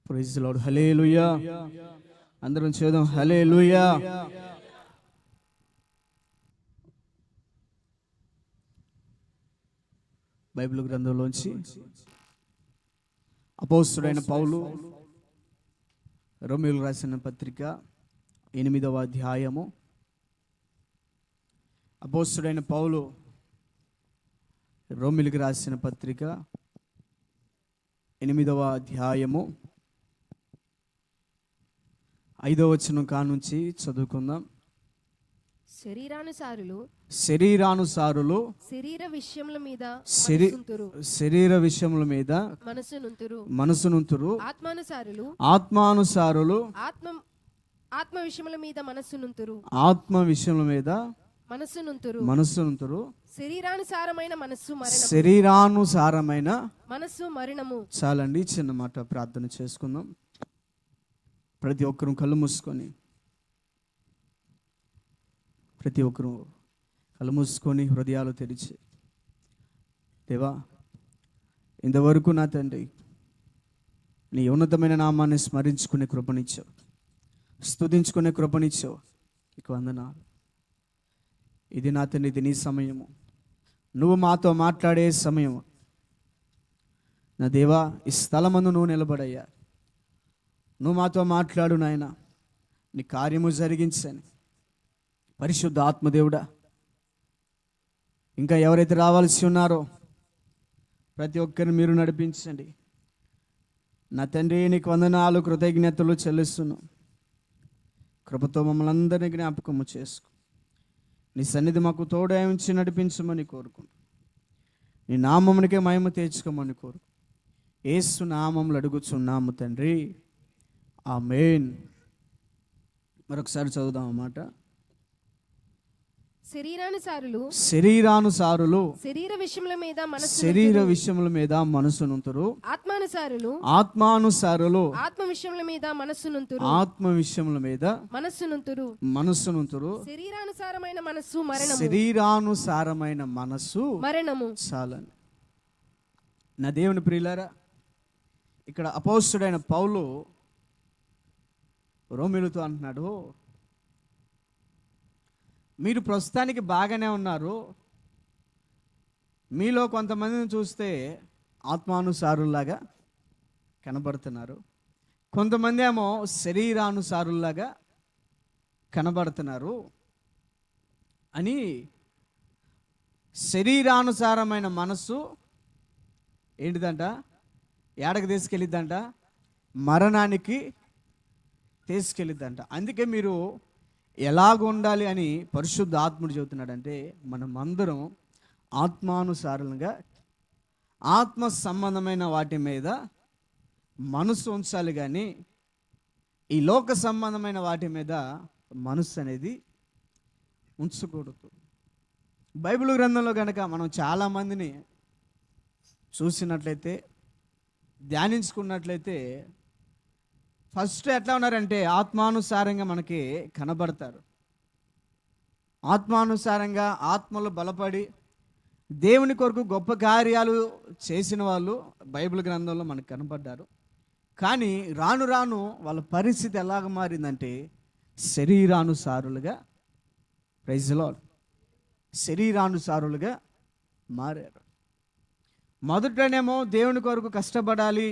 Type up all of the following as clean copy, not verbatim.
Praise the lord. హల్లెలూయా. అందరం చేద్దాం హల్లెలూయా. Bible గ్రంథంలోంచి అపోస్తలుడైన పౌలు రోమీయులకు రాసిన పత్రిక 8వ అధ్యాయము. అపోస్తలుడైన పౌలు రోమీయులకు రాసిన పత్రిక 8వ అధ్యాయము 5వ వచనం కానుంచి చదువుకుందాం. శరీరానుసారులు శరీర విషయముల మీద మనసునుంతురు. ఆత్మానుసారులు ఆత్మ విషయముల మీద మనసునుంతురు. శరీరానుసారమైన మనస్సు మరణము. చాలండి, చిన్న మాట ప్రార్థన చేసుకుందాం. ప్రతి ఒక్కరూ కళ్ళు మూసుకొని హృదయాలు తెరిచి, దేవా, ఇంతవరకు నా తండ్రి నీ ఉన్నతమైన నామాన్ని స్మరించుకునే కృపనిచ్చావు, స్తుతించుకునే కృపనిచ్చావు. నీకు వందనాలు. ఇది నా తండ్రి, ఇది నీ సమయము, నువ్వు మాతో మాట్లాడే సమయము. నా దేవా, ఈ స్థలమందు నువ్వు నిలబడయ్యా, నువ్వు మాతో మాట్లాడు నాయన, నీ కార్యము జరిగించని. పరిశుద్ధ ఆత్మదేవుడా, ఇంకా ఎవరైతే రావాల్సి ఉన్నారో ప్రతి ఒక్కరిని మీరు నడిపించండి. నా తండ్రి, నీకు వందనాలు, కృతజ్ఞతలు చెల్లిస్తున్నాం. కృపతో మమ్మల్ని అందరినీ జ్ఞాపకము చేసుకో. నీ సన్నిధి మాకు తోడే ఉంచి నడిపించమని కోరుకుంటున్నాం. నీ నామమునికే మహిమ తెచ్చుకోమని కోరు. యేసు నామములో అడుగుచున్నాము తండ్రి, ఆమేన్. మరొకసారి చదువుదాం అన్నమాట. శరీరానుసారులు శరీర విషయముల మీద మనసునుంతురు. ఆత్మానుసారులు ఆత్మ విషయముల మీద మనసునుంతురు. శరీరానుసారమైన మనస్సు మరణము. చాలని. నా దేవుని ప్రియులారా, ఇక్కడ అపోస్తలుడైన పౌలు రోమీయులతో అంటున్నాడు, మీరు ప్రస్తుతానికి బాగానే ఉన్నారు. మీలో కొంతమందిని చూస్తే ఆత్మానుసారుల్లాగా కనబడుతున్నారు, కొంతమంది ఏమో శరీరానుసారుల్లాగా కనబడుతున్నారు అని. శరీరానుసారమైన మనస్సు ఏంటిదంట? ఏడకి తీసుకెళ్ళిద్దంట? మరణానికి తీసుకెళ్ళిద్దంట. అందుకే మీరు ఎలాగ ఉండాలి అని పరిశుద్ధ ఆత్ముడు చెబుతున్నాడంటే, మనం అందరం ఆత్మానుసారంగా ఆత్మ సంబంధమైన వాటి మీద మనసు ఉంచాలి, కానీ ఈ లోక సంబంధమైన వాటి మీద మనసు అనేది ఉంచకూడదు. బైబిల్ గ్రంథంలో కనుక మనం చాలామందిని చూసినట్లయితే, ధ్యానించుకున్నట్లయితే, ఫస్ట్ ఎట్లా ఉన్నారంటే ఆత్మానుసారంగా మనకి కనబడతారు. ఆత్మానుసారంగా ఆత్మలో బలపడి దేవుని కొరకు గొప్ప కార్యాలు చేసిన వాళ్ళు బైబిల్ గ్రంథంలో మనకు కనబడ్డారు. కానీ రాను రాను వాళ్ళ పరిస్థితి ఎలాగ మారిందంటే శరీరానుసారులుగా, ప్రైజ్ ది లార్డ్, శరీరానుసారులుగా మారారు. మొదటనేమో దేవుని కొరకు కష్టపడాలి,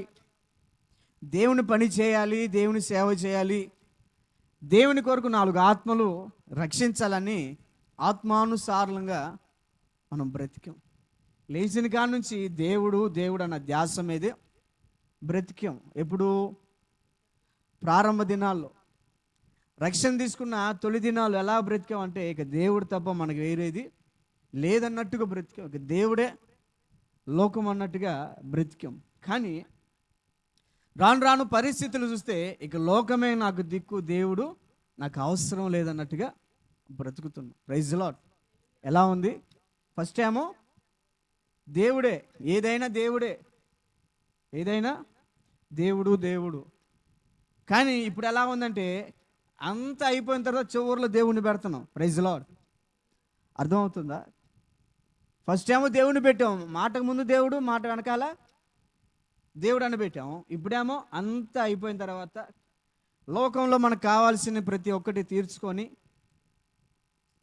దేవుని పని చేయాలి, దేవుని సేవ చేయాలి, దేవుని కొరకు 4 ఆత్మలు రక్షించాలని ఆత్మానుసారంగా మనం బ్రతికాం. లేచిన కాడ నుంచి దేవుడు అన్న ధ్యాస మీదే బ్రతికాం. ఎప్పుడు? ప్రారంభ దినాల్లో రక్షణ తీసుకున్న తొలి దినాలు ఎలా బ్రతికాం అంటే, ఇక దేవుడు తప్ప మనకు వేరేది లేదన్నట్టుగా బ్రతికాం. ఇక దేవుడే లోకం అన్నట్టుగా బ్రతికాం. కానీ రాను రాను పరిస్థితులు చూస్తే ఇక లోకమే నాకు దిక్కు, దేవుడు నాకు అవసరం లేదన్నట్టుగా బ్రతుకుతున్నాం. Praise the lord. ఎలా ఉంది? ఫస్ట్ ఏమో దేవుడే, ఏదైనా దేవుడు. కానీ ఇప్పుడు ఎలా ఉందంటే అంత అయిపోయిన తర్వాత చివరిలో దేవుణ్ణి పెడుతున్నాం. Praise the lord. అర్థమవుతుందా? ఫస్ట్ ఏమో దేవుని పెట్టాం, మాటకు ముందు దేవుడు, మాట వెనకాల దేవుడు అని పెట్టాము. ఇప్పుడేమో అంతా అయిపోయిన తర్వాత లోకంలో మనకు కావాల్సిన ప్రతి ఒక్కటి తీర్చుకొని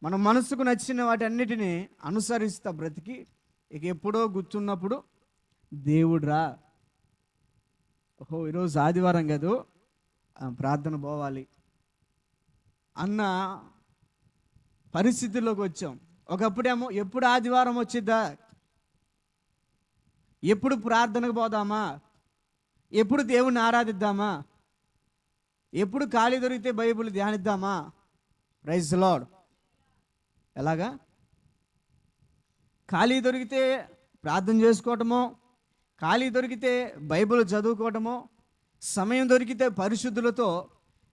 మన మనసుకు నచ్చిన వాటి అన్నిటినీ అనుసరిస్తా బ్రతికి ఇక ఎప్పుడో గుర్తున్నప్పుడు దేవుడు రా, ఓహో ఈరోజు ఆదివారం కాదు, ప్రార్థన పోవాలి అన్న పరిస్థితుల్లోకి వచ్చాం. ఒకప్పుడేమో ఎప్పుడు ఆదివారం వచ్చిద్దా, ఎప్పుడు ప్రార్థనకు పోదామా, ఎప్పుడు దేవుణ్ణి ఆరాధిద్దామా, ఎప్పుడు ఖాళీ దొరికితే బైబిల్ ధ్యానిద్దామా. Praise the lord. ఎలాగా ఖాళీ దొరికితే ప్రార్థన చేసుకోవటమో, ఖాళీ దొరికితే బైబిల్ చదువుకోవటమో, సమయం దొరికితే పరిశుద్ధులతో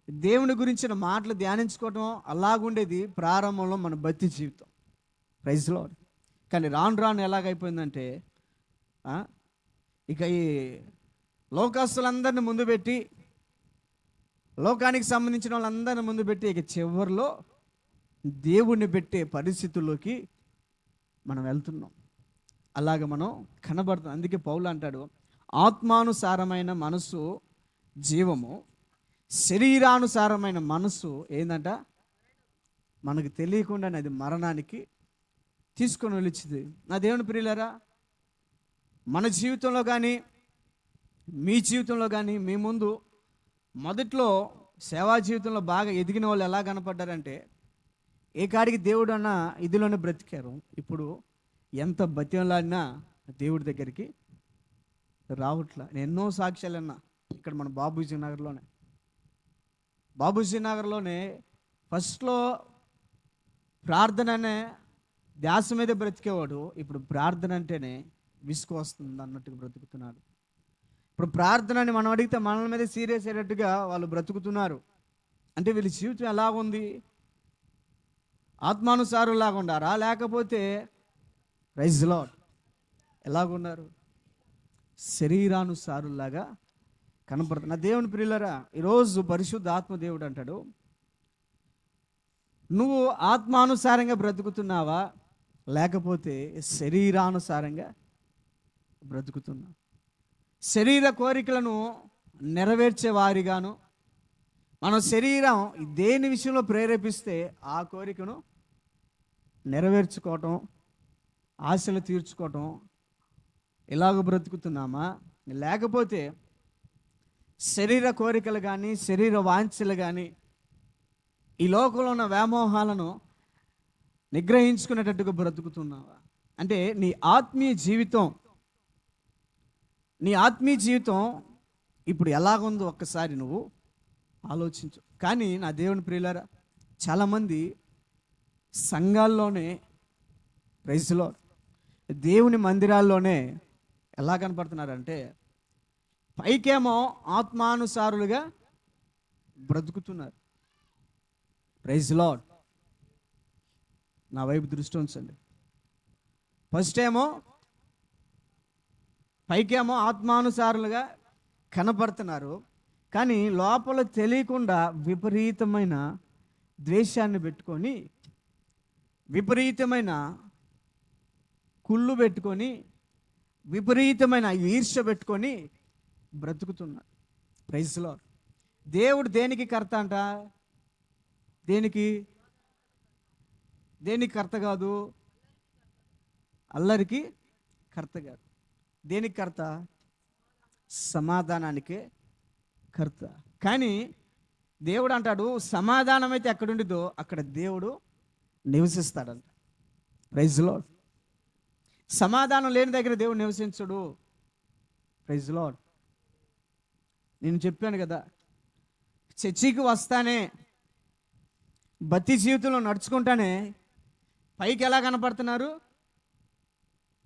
దేవుని గురించిన మాటలు ధ్యానించుకోవటమో అలాగుండేది ప్రారంభంలో మన భక్తి జీవితం. Praise the lord. కానీ రాను రాను ఎలాగైపోయిందంటే ఇక ఈ లోకస్తులందరిని ముందు పెట్టి, లోకానికి సంబంధించిన వాళ్ళందరిని ముందు పెట్టి ఇక చివరిలో దేవుణ్ణి పెట్టే పరిస్థితుల్లోకి మనం వెళ్తున్నాం. అలాగ మనం కనబడుతున్నాం. అందుకే పౌలు అంటాడు, ఆత్మానుసారమైన మనసు జీవము, శరీరానుసారమైన మనసు ఏందంట మనకు తెలియకుండానే అది మరణానికి తీసుకొని వెళ్ళింది. నా దేవుని ప్రియులారా, మన జీవితంలో కానీ మీ జీవితంలో కానీ మీ ముందు మొదట్లో సేవా జీవితంలో బాగా ఎదిగిన వాళ్ళు ఎలా కనపడ్డారంటే ఏ కాడికి దేవుడు అన్న ఇదిలోనే బ్రతికారు. ఇప్పుడు ఎంత బతిలాడినా దేవుడి దగ్గరికి రావట్లా. నేను ఎన్నో సాక్ష్యాలు అన్నా. ఇక్కడ మన బాబూజీ నగర్లోనే ఫస్ట్లో ప్రార్థన అనే ధ్యాస మీద బ్రతికేవాడు. ఇప్పుడు ప్రార్థన అంటేనే విసుగు వస్తుంది అన్నట్టుగా బ్రతుకుతున్నాడు. ఇప్పుడు ప్రార్థనని మనం అడిగితే మనల మీద సీరియస్ అయ్యేటట్టుగా వాళ్ళు బ్రతుకుతున్నారు. అంటే వీళ్ళ జీవితం ఎలా ఉంది? ఆత్మానుసారులాగా ఉండారా, లేకపోతే ప్రైజ్ ది లార్డ్ ఎలాగున్నారు? శరీరానుసారులాగా కనపడుతున్న దేవుని ప్రియులరా, ఈరోజు పరిశుద్ధ ఆత్మదేవుడు అంటాడు, నువ్వు ఆత్మానుసారంగా బ్రతుకుతున్నావా, లేకపోతే శరీరానుసారంగా బ్రతుకుతున్నావు? శరీర కోరికలను నెరవేర్చే వారిగాను, మన శరీరం దేని విషయంలో ప్రేరేపిస్తే ఆ కోరికను నెరవేర్చుకోవటం, ఆశలు తీర్చుకోవటం, ఇలాగ బ్రతుకుతున్నామా, లేకపోతే శరీర కోరికలు కానీ శరీర వాంఛలు కానీ ఈ లోకంలో ఉన్న వ్యామోహాలను నిగ్రహించుకునేటట్టుగా బ్రతుకుతున్నావా? అంటే నీ ఆత్మీయ జీవితం ఇప్పుడు ఎలాగుందో ఒక్కసారి నువ్వు ఆలోచించు. కానీ నా దేవుని ప్రియులారా, చాలామంది సంఘాల్లోనే, ప్రైజ్ ది లార్డ్, దేవుని మందిరాల్లోనే ఎలా కనపడుతున్నారంటే పైకేమో ఆత్మానుసారులుగా బ్రతుకుతున్నారు. Praise the lord. నా వైపు దృష్టి ఉంచండి. ఫస్ట్ ఏమో పైకేమో ఆత్మానుసారులుగా కనపడుతున్నారు, కానీ లోపల తెలియకుండా విపరీతమైన ద్వేషాన్ని పెట్టుకొని, విపరీతమైన కుళ్ళు పెట్టుకొని, విపరీతమైన ఈర్ష్య పెట్టుకొని బ్రతుకుతున్నారు. Praise the lord. దేవుడు దేనికి కర్త అంట? దేనికి కర్త కాదు, అల్లరికి కర్త కాదు. దేనికి కర్త? సమాధానానికే కర్త. కానీ దేవుడు అంటాడు, సమాధానం అయితే ఎక్కడుండిదో అక్కడ దేవుడు నివసిస్తాడంట. Praise the lord. సమాధానం లేని దగ్గర దేవుడు నివసించడు. Praise the lord. నేను చెప్పాను కదా, చర్చికి వస్తానే, భక్తి జీవితంలో నడుచుకుంటానే పైకి ఎలా కనపడుతున్నారు?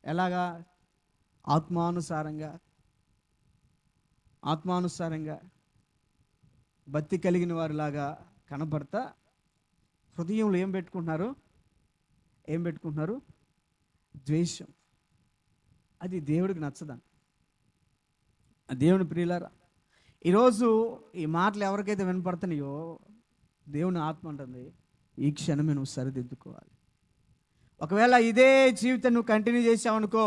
ఎలాగా? ఆత్మానుసారంగా భక్తి కలిగిన వారిలాగా కనపడతా హృదయంలో ఏం పెట్టుకుంటున్నారు? ద్వేషం. అది దేవుడికి నచ్చదండి. దేవుని ప్రియులారా, ఈరోజు ఈ మాటలు ఎవరికైతే వినపడుతున్నాయో దేవుని ఆత్మ అంటుంది, ఈ క్షణమే నువ్వు సరిదిద్దుకోవాలి. ఒకవేళ ఇదే జీవితం నువ్వు కంటిన్యూ చేసావనుకో,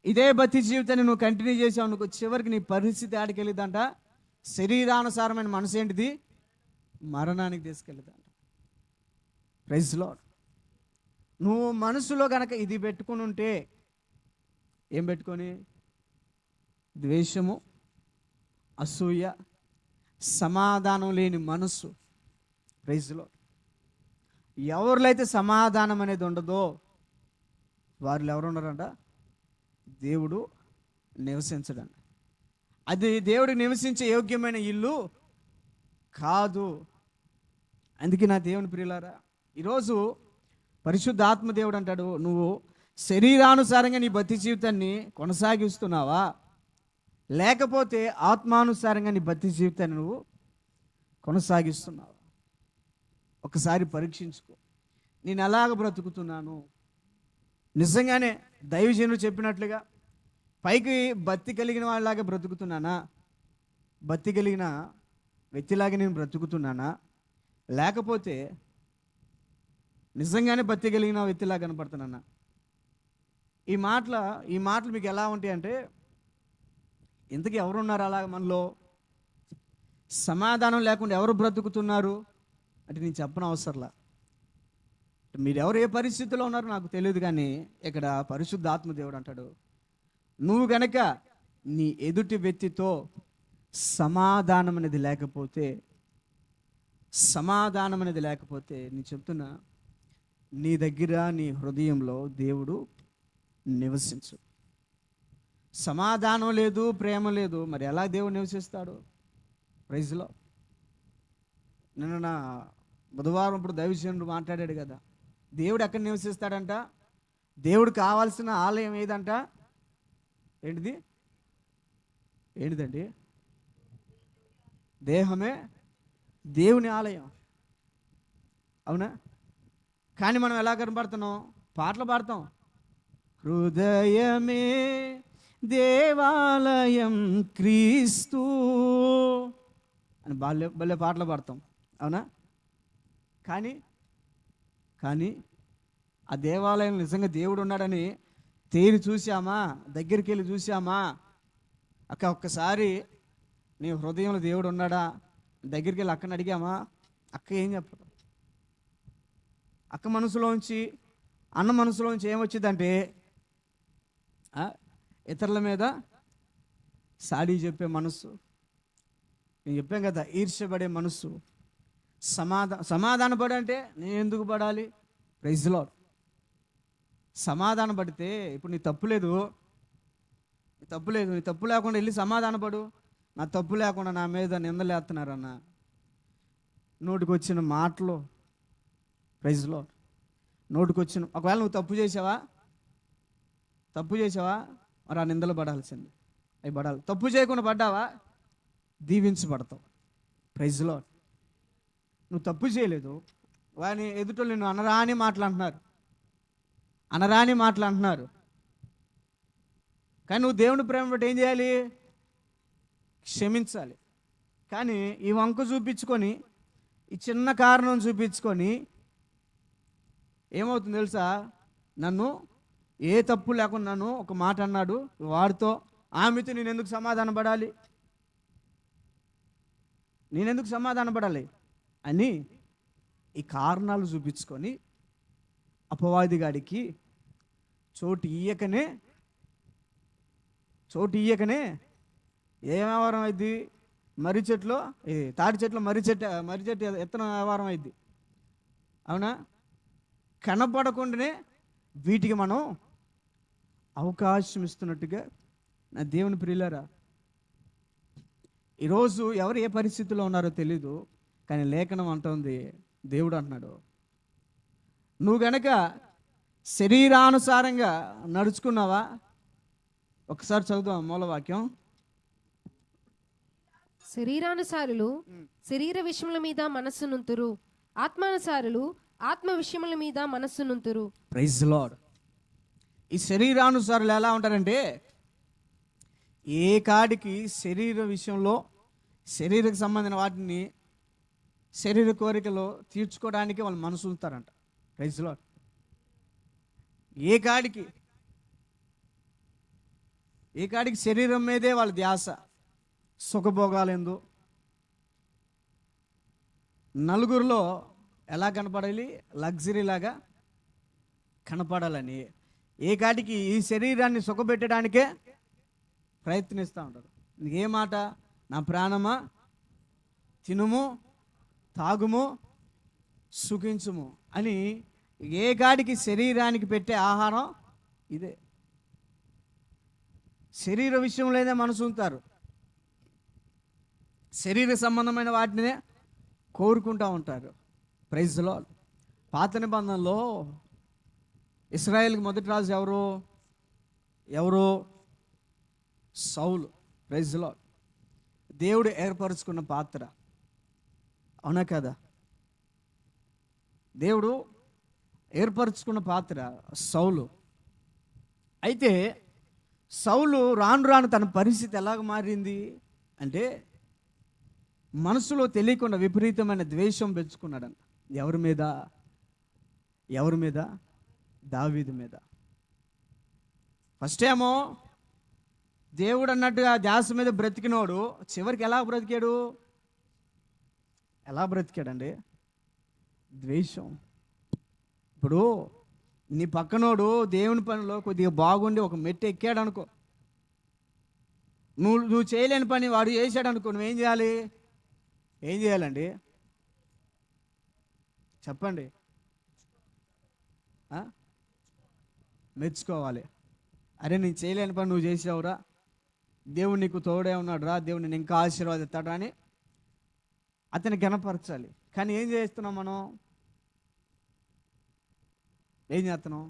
ఇదే భక్తి జీవితాన్ని నువ్వు కంటిన్యూ చేసావు అనుకో, చివరికి నీ పరిస్థితి ఆడికి వెళ్ళిద్దంట, శరీరానుసారమైన మనసు ఏంటిది, మరణానికి తీసుకెళ్ళిద్దంట. Praise lord. నువ్వు మనసులో కనుక ఇది పెట్టుకుని ఉంటే, ఏం పెట్టుకొని, ద్వేషము, అసూయ, సమాధానం లేని మనస్సు. Praise lord. ఎవరిలో అయితే సమాధానం అనేది ఉండదో వారిలో ఎవరు ఉన్నారంట, దేవుడు నివసించడంట. అది దేవుడికి నివసించే యోగ్యమైన ఇల్లు కాదు. అందుకే నా దేవుని ప్రియులారా, ఈరోజు పరిశుద్ధ ఆత్మ దేవుడు అంటాడు, నువ్వు శరీరానుసారంగా నీ భక్తి జీవితాన్ని కొనసాగిస్తున్నావా, లేకపోతే ఆత్మానుసారంగా నీ భక్తి జీవితాన్ని నువ్వు కొనసాగిస్తున్నావా? ఒకసారి పరీక్షించుకో. నేను ఎలాగ బ్రతుకుతున్నాను? నిజంగానే దైవజనుడు చెప్పినట్లుగా పైకి భక్తి కలిగిన వాళ్ళలాగా బ్రతుకుతున్నానా, భక్తి కలిగిన వ్యక్తిలాగా నేను బ్రతుకుతున్నానా, లేకపోతే నిజంగానే భక్తి కలిగిన వ్యక్తిలాగా కనపడుతున్నానా? ఈ మాటలు మీకు ఎలా ఉంటాయి అంటే, ఇంతకీ ఎవరున్నారు అలాగ మనలో? సమాధానం లేకుండా ఎవరు బ్రతుకుతున్నారు అంటే నేను చెప్పనవసరంలా. అవసరంలా. మీరు ఎవరు ఏ పరిస్థితిలో ఉన్నారో నాకు తెలియదు, కానీ ఇక్కడ పరిశుద్ధ ఆత్మ దేవుడు అంటాడు, నువ్వు గనక నీ ఎదుటి వ్యక్తితో సమాధానం అనేది లేకపోతే నేను చెప్తున్నా, నీ దగ్గర నీ హృదయంలో దేవుడు నివసించు. సమాధానం లేదు, ప్రేమ లేదు, మరి ఎలా దేవుడు నివసిస్తాడు? ప్రైజ్లో నిన్న నా బుధవారం ఇప్పుడు దైవజనుడు మాట్లాడాడు కదా, దేవుడు ఎక్కడ నివసిస్తాడంట? దేవుడు కావాల్సిన ఆలయం ఏదంట? ఏంటిదండి? దేహమే దేవుని ఆలయం. అవునా? కానీ మనం ఎలా కనపడుతున్నాం? పాటలు పాడతాం, హృదయమే దేవాలయం క్రీస్తు అని భలే పాటలు పాడతాం. అవునా? కానీ ఆ దేవాలయం నిజంగా దేవుడు ఉన్నాడని తేరి చూసామా? దగ్గరికి వెళ్ళి చూసామా? ఒక్కసారి నీ హృదయంలో దేవుడు ఉన్నాడా? దగ్గరికి వెళ్ళి అక్కని అడిగామా? అక్క ఏం చెప్పదు. అక్క మనసులోంచి, అన్న మనసులోంచి ఏమొచ్చిందంటే, ఇతరుల మీద సాడీ చెప్పే మనస్సు. నేను చెప్పాను కదా, ఈర్ష్యపడే మనస్సు. సమాధాన పడంటే నేను ఎందుకు పడాలి? Praise lord. సమాధాన పడితే ఇప్పుడు నీ తప్పు లేదు, నీ తప్పు లేకుండా వెళ్ళి సమాధాన పడు. నా తప్పు లేకుండా నా మీద నిందలేస్తున్నారన్న నోటికి వచ్చిన మాటలు, ప్రైజ్ లార్డ్, నోటికి వచ్చిన, ఒకవేళ నువ్వు తప్పు చేసావా మరి ఆ నిందలు పడాల్సింది, అవి పడాలి. తప్పు చేయకుండా పడ్డావా, దీవించబడతావు. Praise lord. నువ్వు తప్పు చేయలేదు, వాని ఎదుటోళ్ళు నిన్ను అనరాని మాటలు అంటున్నారు, కానీ నువ్వు దేవుని ప్రేమ బట్టి ఏం చేయాలి? క్షమించాలి. కానీ ఈ వంక చూపించుకొని, ఈ చిన్న కారణం చూపించుకొని ఏమవుతుంది తెలుసా? నన్ను ఏ తప్పు లేకుండా నన్ను ఒక మాట అన్నాడు, వాడితో ఆమెతో నేను ఎందుకు సమాధాన పడాలి అని ఈ కారణాలు చూపించుకొని అపవాదిగాడికి చోటు ఇయ్యకనే ఏ వ్యవహారం అయింది? తాటి చెట్లు మర్రి చెట్టు ఎత్తన వ్యవహారం అయింది. అవునా? కనపడకుండానే వీటికి మనం అవకాశం ఇస్తున్నట్టుగా నా దేవుని ప్రియులారా, ఈరోజు ఎవరు ఏ పరిస్థితిలో ఉన్నారో తెలీదు, కానీ లేఖనం అంటుంది, దేవుడు అంటున్నాడు, నువ్వు గనక శరీరానుసారంగా నడుచుకున్నావా? ఒకసారి చదువుదాం మూలవాక్యం. శరీరానుసారులు శరీర విషయముల మీద మనస్సు నుంతురు, ఆత్మానుసారులు ఆత్మ విషయముల మీద మనస్సు నుంతురు. Praise lord. ఈ శరీరానుసారులు ఎలా ఉంటారంటే, ఏ కాడికి శరీర విషయంలో శరీరకు సంబంధించిన వాటిని, శరీర కోరికలు తీర్చుకోవడానికి వాళ్ళు మనసు ఉంచుతారంట. Praise lord. ఏ కాడికి ఈ కాడికి శరీరం మీదే వాళ్ళ ధ్యాస. సుఖభోగాలేందు, నలుగురిలో ఎలా కనపడాలి, లగ్జరీ లాగా కనపడాలని ఏ కాటికి ఈ శరీరాన్ని సుఖపెట్టడానికే ప్రయత్నిస్తూ ఉంటారు. ఏ మాట, నా ప్రాణమా తినుము తాగుము సుఖించుము అని ఏ కాడికి శరీరానికి పెట్టే ఆహారం ఇదే. శరీర విషయంలోనే మనసు ఉంటారు, శరీర సంబంధమైన వాటినే కోరుకుంటూ ఉంటారు. Praise lord. పాత నిబంధనలో ఇశ్రాయేల్కి మొదటి రాజు ఎవరు? సౌలు. Praise lord. దేవుడు ఏర్పరచుకున్న పాత్ర, అవునా కదా? దేవుడు ఏర్పరచుకున్న పాత్ర సౌలు. అయితే సౌలు రాను రాను తన పరిస్థితి ఎలాగ మారింది అంటే, మనసులో తెలియకుండా విపరీతమైన ద్వేషం పెంచుకున్నాడంట. ఎవరి మీద? దావీదు మీద. ఫస్ట్ ఏమో దేవుడు అన్నట్టుగా ధ్యాస మీద బ్రతికినోడు చివరికి ఎలా బ్రతికాడండి? ద్వేషం. ఇప్పుడు నీ పక్కనోడు దేవుని పనిలో కొద్దిగా బాగుండి ఒక మెట్టు ఎక్కాడు అనుకో, నువ్వు చేయలేని పని వాడు చేశాడు అనుకో, నువ్వేం చేయాలి? ఏం చేయాలండి చెప్పండి? మెచ్చుకోవాలి. అరే నేను చేయలేని పని నువ్వు చేసావురా, దేవుడు నీకు తోడే ఉన్నాడు రా, దేవుడు నేను ఇంకా ఆశీర్వాదిస్తాడు అని అతన్ని గణపరచాలి. కానీ ఏం చేస్తున్నాం మనం? ఏం చేస్తున్నాం?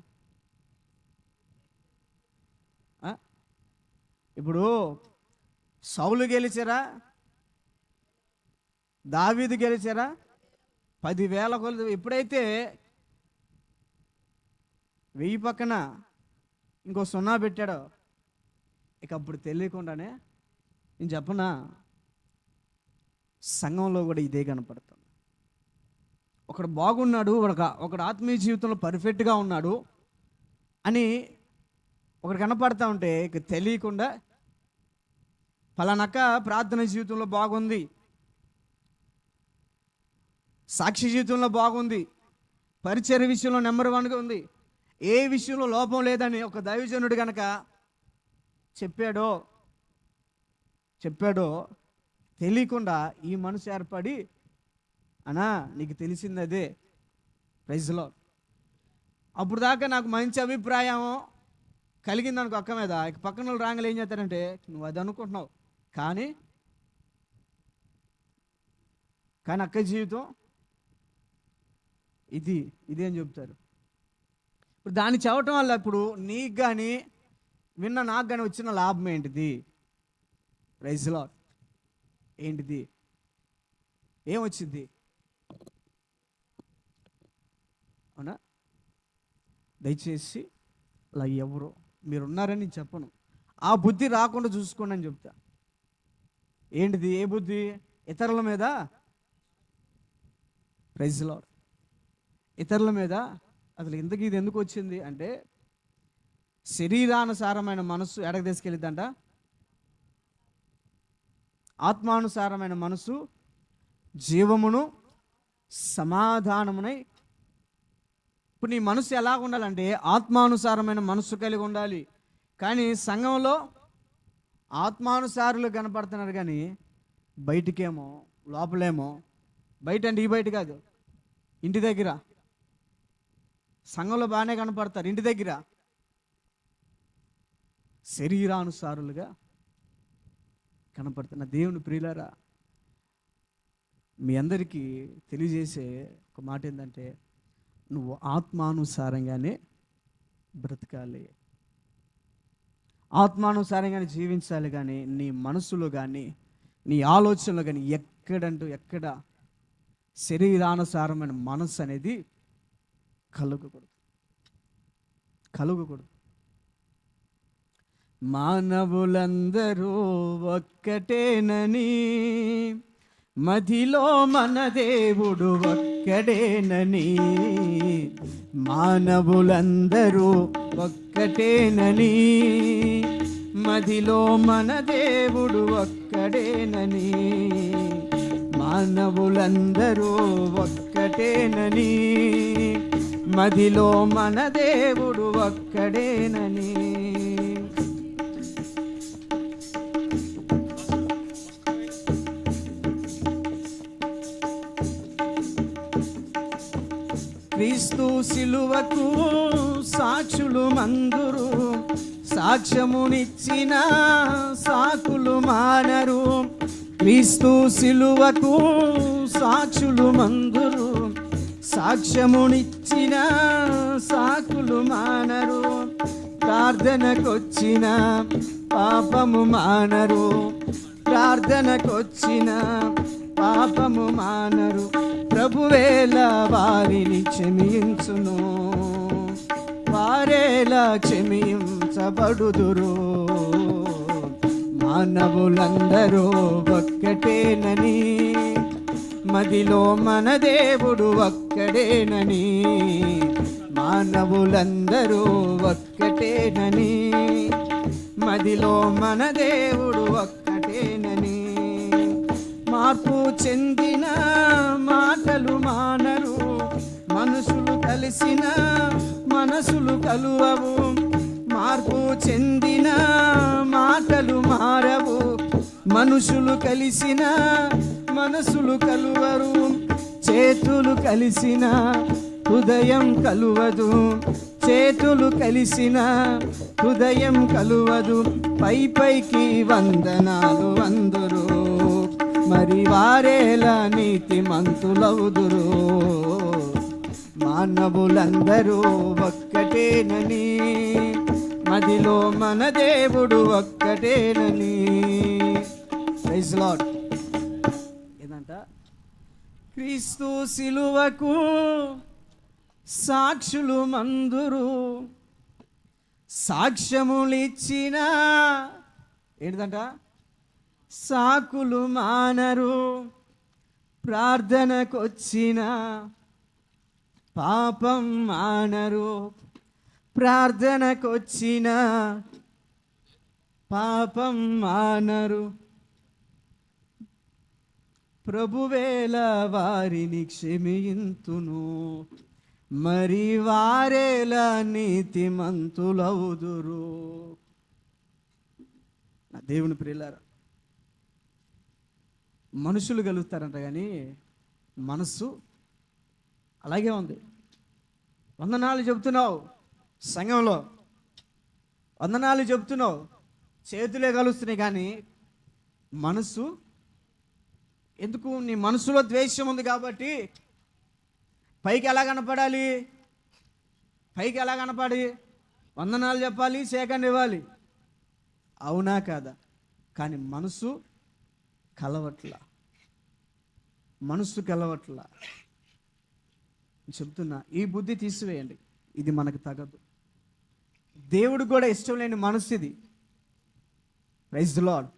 ఇప్పుడు సౌలు గెలిచారా, దావీదు గెలిచారా? 10,000 కొలది. ఎప్పుడైతే 1000 పక్కన ఇంకో 0 పెట్టాడో, ఇక అప్పుడు తెలియకుండానే నేను చెప్పనా, సంఘంలో కూడా ఇదే కనపడుతుంది. ఒకడు బాగున్నాడు, ఒకడు ఆత్మీయ జీవితంలో పర్ఫెక్ట్గా ఉన్నాడు అని ఒకడు కనపడతా ఉంటే ఇక తెలియకుండా పలానక్క ప్రార్థన జీవితంలో బాగుంది, సాక్షి జీవితంలో బాగుంది, పరిచర్య విషయంలో నెంబర్ 1గా ఉంది, ఏ విషయంలో లోపం లేదని ఒక దైవజనుడు కనుక చెప్పాడో తెలియకుండా ఈ మనసు ఏర్పడి, అన్నా నీకు తెలిసింది అదే. Praise lord. అప్పుడు దాకా నాకు మంచి అభిప్రాయం కలిగింది అనుకో అక్క మీద, ఇక పక్కన వాళ్ళు రాంగలు ఏం చేస్తారంటే, నువ్వు అది అనుకుంటున్నావు కానీ అక్క జీవితం ఇది అని చెప్తారు. ఇప్పుడు దాన్ని చెప్పటం వల్ల ఇప్పుడు నీకు కానీ విన్న నాకు కానీ వచ్చిన లాభం ఏంటిది? Praise lord. ఏంటిది? ఏమొచ్చింది? అవునా? దయచేసి అలా ఎవరో మీరున్నారని చెప్పను, ఆ బుద్ధి రాకుండా చూసుకోండి అని చెప్తా. ఏంటిది? ఏ బుద్ధి? ఇతరుల మీద. Praise lord. ఇతరుల మీద అసలు ఇంతకీ ఇది ఎందుకు వచ్చింది అంటే, శరీరానుసారమైన మనస్సు ఎడకు తీసుకెళ్ళిద్దంట, ఆత్మానుసారమైన మనసు జీవమును సమాధానమునై. ఇప్పుడు నీ మనసు ఎలా ఉండాలంటే ఆత్మానుసారమైన మనస్సు కలిగి ఉండాలి. కానీ సంఘంలో ఆత్మానుసారులు కనపడుతున్నారు కానీ బయటికేమో లోపలేమో, బయట అంటే ఈ బయట కాదు, ఇంటి దగ్గర. సంఘంలో బాగానే కనపడతారు, ఇంటి దగ్గర శరీరానుసారులుగా కనపడుతున్న దేవుని ప్రియులారా, మీ అందరికీ తెలియజేసే ఒక మాట ఏంటంటే, నువ్వు ఆత్మానుసారంగానే బ్రతకాలి, ఆత్మానుసారంగానే జీవించాలి. కానీ నీ మనసులో కానీ నీ ఆలోచనలో కానీ ఎక్కడ శరీరానుసారమైన మనస్సు అనేది కలుగకూడదు. మానవులందరూ ఒక్కటేనని, మదిలో మన దేవుడు ఒక్కడేనని, మానవులందరూ ఒక్కటేనని, మదిలో మన దేవుడు ఒక్కడేనని, మానవులందరూ ఒక్కటేనని, మదిలో మన దేవుడు ఒక్కడేనని. క్రీస్తు శిలువకు సాక్షులు మందురు, సాక్ష్యమునిచ్చిన సాకులు మానరు. క్రీస్తు శిలువకు సాక్షులు మందురు, సాక్ష్యమునిచ్చిన సాకులు మానరు. ప్రార్థనకొచ్చిన పాపము మానరు, ప్రార్థనకొచ్చిన పాపము మానరు. ప్రభువేల వారిని క్షమించును, వారేలా క్షమించబడుదురు. మానవులందరూ ఒక్కటేనని, మదిలో మన దేవుడు ఒక్కడేనని, మానవులందరూ ఒక్కటేనని, మదిలో మన దేవుడు ఒక్కటేనని. మార్పు చెందిన మాటలు మానరు, మనుషులు కలిసిన మనసులు కలువవు. మార్పు చెందిన మాటలు మారవు, మనుషులు కలిసిన మనసులు కలువరు. చేతులు కలిసిన హృదయం కలువదు, చేతులు కలిసిన హృదయం కలువదు. పై పైకి వందనాలు అందురు, మరి వారేలా నీతిమంతులవుదురు. మానవులందరూ ఒక్కటేనని, మదిలో మన దేవుడు ఒక్కటేనని. Praise lord. ఏదంట? క్రీస్తు శిలువకు సాక్షులు మందురు, సాక్ష్యములిచ్చిన ఏంటిదంట? సాకులు మానరు. ప్రార్థనకొచ్చిన పాపం మానరు, ప్రార్థనకొచ్చిన పాపం మానరు. ప్రభువేల వారిని క్షమింతును, మరి వారేలా నీతిమంతులవుదురు. నా దేవుని ప్రియులారా, మనుషులు కలుగుతారంట కానీ మనస్సు అలాగే ఉంది. వందనాలు చెబుతున్నావు సంఘంలో, వందనాలు చెబుతున్నావు, చేతులే కలుస్తున్నాయి కానీ మనస్సు ఎందుకు? నీ మనసులో ద్వేషం ఉంది కాబట్టి పైకి ఎలా కనపడాలి? పైకి ఎలా కనపడి వందనాలు చెప్పాలి, సేకరణ ఇవ్వాలి, అవునా కాదా? కానీ మనసు కలవట్లా, మనసు కలవట్లా. చెప్తున్నా, ఈ బుద్ధి తీసివేయండి, ఇది మనకు తగదు. దేవుడికి కూడా ఇష్టం లేని మనసు ఇది. Praise the lord.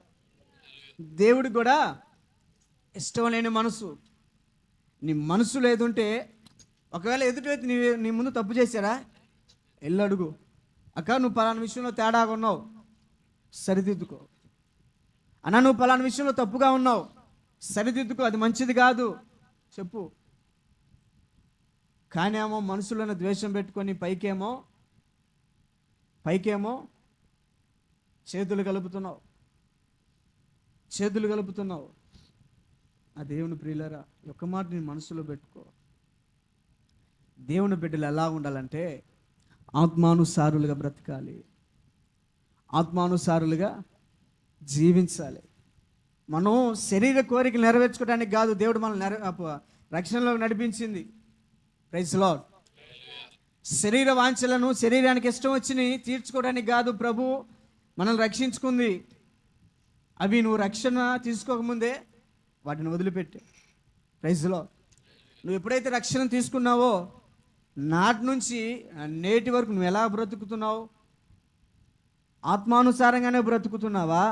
దేవుడికి కూడా ఇష్టం లేని మనసు. నీ మనసు లేదుంటే, ఒకవేళ ఎదుటి వ్యక్తి నీ ముందు తప్పు చేశారా, వెళ్ళి అడుగు, అక్క నువ్వు పలానా విషయంలో తేడాగా ఉన్నావు, సరిదిద్దుకో. అన్న నువ్వు పలానా విషయంలో తప్పుగా ఉన్నావు, సరిదిద్దుకో, అది మంచిది కాదు చెప్పు. కానీ ఏమో మనసులోనే ద్వేషం పెట్టుకొని పైకేమో చేతులు కలుపుతున్నావు. ఆ దేవుని ప్రియులారా, ఒక్క మాట నీ మనసులో పెట్టుకో. దేవుని బిడ్డలు ఎలా ఉండాలంటే ఆత్మానుసారులుగా బ్రతకాలి, ఆత్మానుసారులుగా జీవించాలి. మనం శరీర కోరికలు నెరవేర్చుకోవడానికి కాదు దేవుడు మనల్ని రక్షణలోకి నడిపించింది. Praise lord. శరీర వాంఛలను, శరీరానికి ఇష్టం వచ్చి తీర్చుకోవడానికి కాదు ప్రభు మనల్ని రక్షించుకుంది. అవి నువ్వు రక్షణ తీసుకోకముందే వాటిని వదిలిపెట్టి. Praise lord. నువ్వు ఎప్పుడైతే రక్షణ తీసుకున్నావో నాటి నుంచి నేటి వరకు నువ్వు ఎలా బ్రతుకుతున్నావు? ఆత్మానుసారంగానే బ్రతుకుతున్నావా,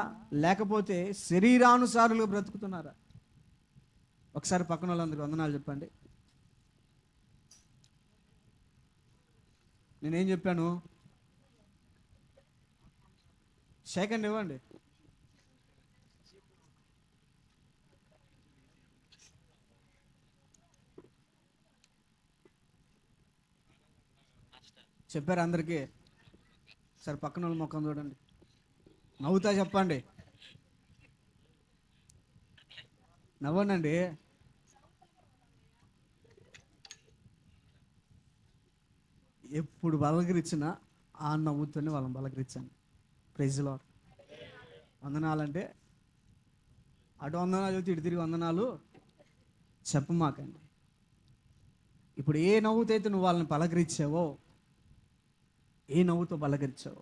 లేకపోతే శరీరానుసారులుగా బ్రతుకుతున్నారా? ఒకసారి పక్కన వాళ్ళందరూ వందనాలు చెప్పండి. నేనేం చెప్పాను? సెకండ్ ఇవ్వండి. చెప్పారు అందరికీ? సరే పక్కన వాళ్ళ ముఖం చూడండి, నవ్వుతా చెప్పండి, నవ్వనండి. ఎప్పుడు బలకరించినా ఆ నవ్వుతోనే వాళ్ళని బలకరించాను. Praise lord. వందనాలంటే అటు వందనాలు చెబితే ఇటు తిరిగి వందనాలు చెప్పమాకండి. ఇప్పుడు ఏ నవ్వుతో అయితే నువ్వు వాళ్ళని పలకరించావో, ఏ నవ్వుతో పలకరించావో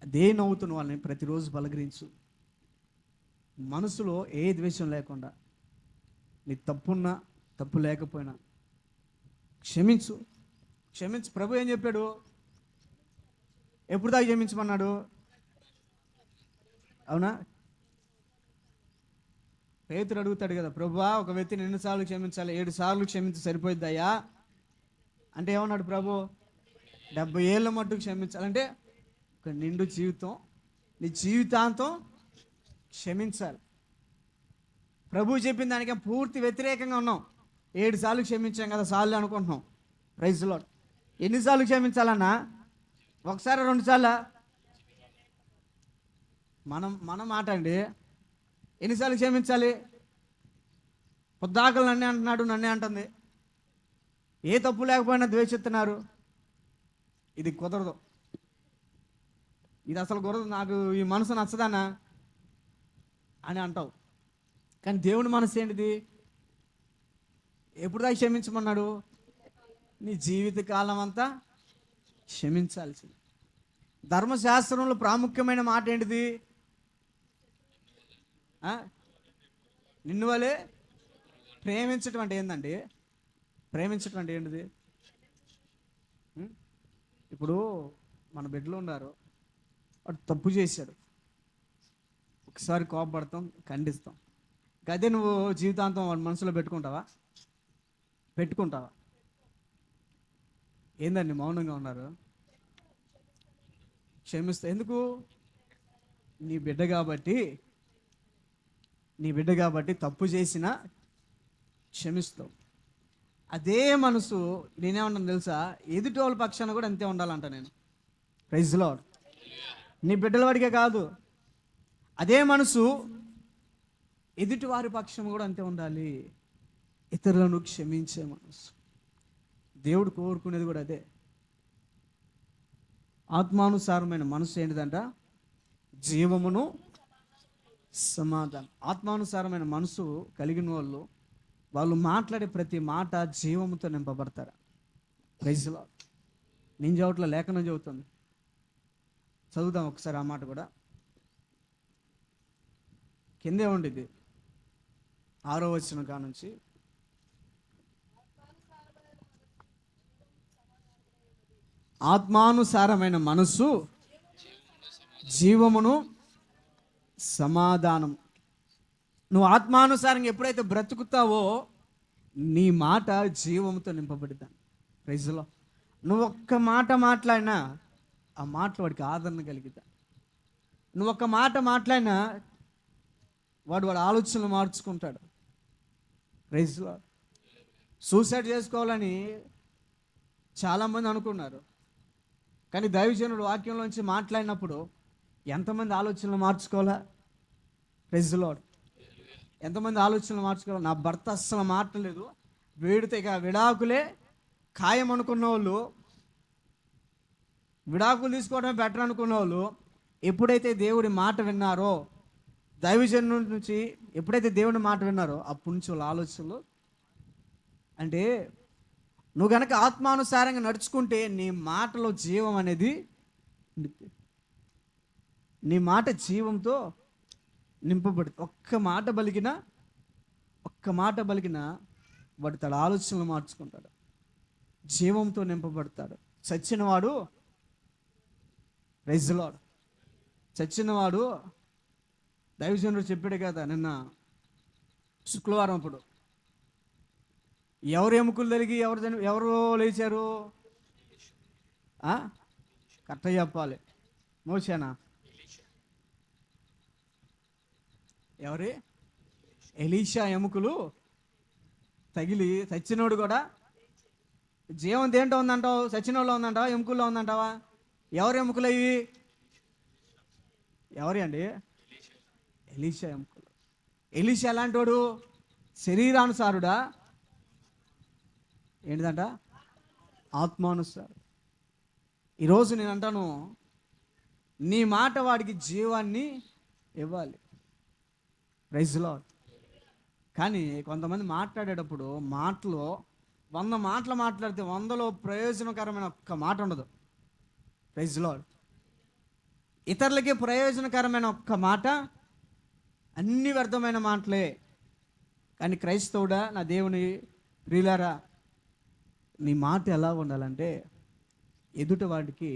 అదే నవ్వుతో నువ్వు వాళ్ళని ప్రతిరోజు పలకరించు. మనసులో ఏ ద్వేషం లేకుండా, నీ తప్పున్నా తప్పు లేకపోయినా క్షమించు. క్షమించు. ప్రభు ఏం చెప్పాడు? ఎప్పుడు దాకా క్షమించమన్నాడు? అవునా? పేతురు అడుగుతాడు కదా, ప్రభువా ఒక వ్యక్తిని ఎన్నిసార్లు క్షమించాలి? 7 సార్లు క్షమించి సరిపోయిద్దయ్యా అంటే ఏమన్నాడు ప్రభు? 70 ఏళ్ళ మట్టుకు క్షమించాలంటే ఒక నిండు జీవితం, నీ జీవితాంతం క్షమించాలి. ప్రభు చెప్పిన దానికే పూర్తి వ్యతిరేకంగా ఉన్నాం. 7 సార్లు క్షమించాం కదా సార్లు అనుకుంటున్నాం. Praise lord. ఎన్నిసార్లు క్షమించాలన్నా? ఒకసారి 2 సార్లా? మన మాట అండి. ఎన్నిసార్లు క్షమించాలి? పొద్దాకలు నన్నే అంటున్నాడు, నన్నే అంటుంది, ఏ తప్పు లేకపోయినా ద్వేషిస్తున్నారు. ఇది కుదరదు, ఇది అసలు కుదరదు, నాకు ఈ మనసు నచ్చదన్నా అని అంటావు. కానీ దేవుని మనసు ఏంటిది? ఎప్పుడు దాకా క్షమించమన్నాడు? నీ జీవిత కాలం అంతా క్షమించాల్సింది. ధర్మశాస్త్రంలో ప్రాముఖ్యమైన మాట ఏంటిది? నిన్ను వలే ప్రేమించటం అంటే ఏందండి? ప్రేమించటం అంటే ఏంటిది? ఇప్పుడు మన బిడ్డలు ఉన్నారు, వాడు తప్పు చేశాడు, ఒకసారి కోపపడతాం, ఖండిస్తాం. అదే నువ్వు జీవితాంతం వాడి మనసులో పెట్టుకుంటావా? పెట్టుకుంటావా? ఏందండి మౌనంగా ఉన్నారు? క్షమిస్తా. ఎందుకు? నీ బిడ్డ కాబట్టి, నీ బిడ్డ కాబట్టి తప్పు చేసినా క్షమిస్తావు. అదే మనసు నేనేమన్నాను తెలుసా? ఎదుటి వాళ్ళ పక్షాన కూడా అంతే ఉండాలంట నేను. Praise lord. నీ బిడ్డల వాడికే కాదు, అదే మనసు ఎదుటి వారి పక్షం కూడా అంతే ఉండాలి. ఇతరులను క్షమించే మనసు. దేవుడు కోరుకునేది కూడా అదే. ఆత్మానుసారమైన మనసు ఏంటిదంట? జీవమును సమాధానం. ఆత్మానుసారమైన మనసు కలిగిన వాళ్ళు మాట్లాడే ప్రతి మాట జీవముతో నింపబడతారు. Praise lord. నేను చోట్ల లేఖనం చదువుతుంది, చదువుదాం ఒకసారి ఆ మాట కూడా. కిందే ఉండిద్ది 6వ వచనం కానుంచి. ఆత్మానుసారమైన మనసు జీవమును సమాధానం. నువ్వు ఆత్మానుసారంగా ఎప్పుడైతే బ్రతుకుతావో నీ మాట జీవంతో నింపబడిద్దాను. ప్రైజ్లో నువ్వు ఒక్క మాట మాట్లాడినా ఆ మాటలో వాడికి ఆదరణ కలిగిద్దా. నువ్వు ఒక్క మాట మాట్లాడినా వాడు ఆలోచనలు మార్చుకుంటాడు. ప్రైజ్లో సూసైడ్ చేసుకోవాలని చాలామంది అనుకున్నారు, కానీ దైవజనుడు వాక్యంలోంచి మాట్లాడినప్పుడు ఎంతమంది ఆలోచనలు మార్చుకోవాలా? Praise lord. ఎంతమంది ఆలోచనలు మార్చుకోవాలి? నా భర్త అస్సలు మాట్లాడలేదు, వీడితే ఇక విడాకులే ఖాయం అనుకున్న వాళ్ళు, విడాకులు తీసుకోవడమే బెటర్ అనుకున్న వాళ్ళు ఎప్పుడైతే దేవుడి మాట విన్నారో, దైవజను నుంచి ఎప్పుడైతే దేవుడి మాట విన్నారో అప్పటి నుంచి వాళ్ళ ఆలోచనలు. అంటే నువ్వు కనుక ఆత్మానుసారంగా నడుచుకుంటే నీ మాటలో జీవం అనేది, నీ మాట జీవంతో నింపబడుతుంది. ఒక్క మాట బలిగిన వాడు తన ఆలోచనలు మార్చుకుంటాడు, జీవంతో నింపబడతాడు. చచ్చినవాడు, ప్రైజ్ లార్డ్, చచ్చినవాడు దైవజనుడు చెప్పాడు కదా నిన్న శుక్రవారం అప్పుడు, ఎవరు ఎముకలు తిరిగి ఎవరు లేచారు? కరెక్ట్గా చెప్పాలి. మోసేనా? ఎవరి? ఎలీషా ఎముకలు తగిలి చచ్చినోడు కూడా జీవం దేంట్లో ఉందంటావు? చచ్చినోళ్ళలో ఉందంటావా? ఎముకల్లో ఉందంటావా? ఎవరి ఎముకలు అవి? ఎవరి అండి? ఎలీషా ఎముకలు. ఎలీషా ఎలాంటి వాడు? శరీరానుసారుడా? ఏంటిదంట? ఆత్మానుసారు. ఈరోజు నేను అంటాను, నీ మాట వాడికి జీవాన్ని ఇవ్వాలి. Praise lord. కానీ కొంతమంది మాట్లాడేటప్పుడు మాటలో 100 మాటలు మాట్లాడితే 100లో ప్రయోజనకరమైన ఒక్క మాట ఉండదు. Praise lord. ఇతరులకి ప్రయోజనకరమైన ఒక్క మాట, అన్ని వ్యర్థమైన మాటలే. కానీ క్రైస్తవుడా, నా దేవుని ప్రియులారా, నీ మాట ఎలా ఉండాలంటే ఎదుటి వాడికి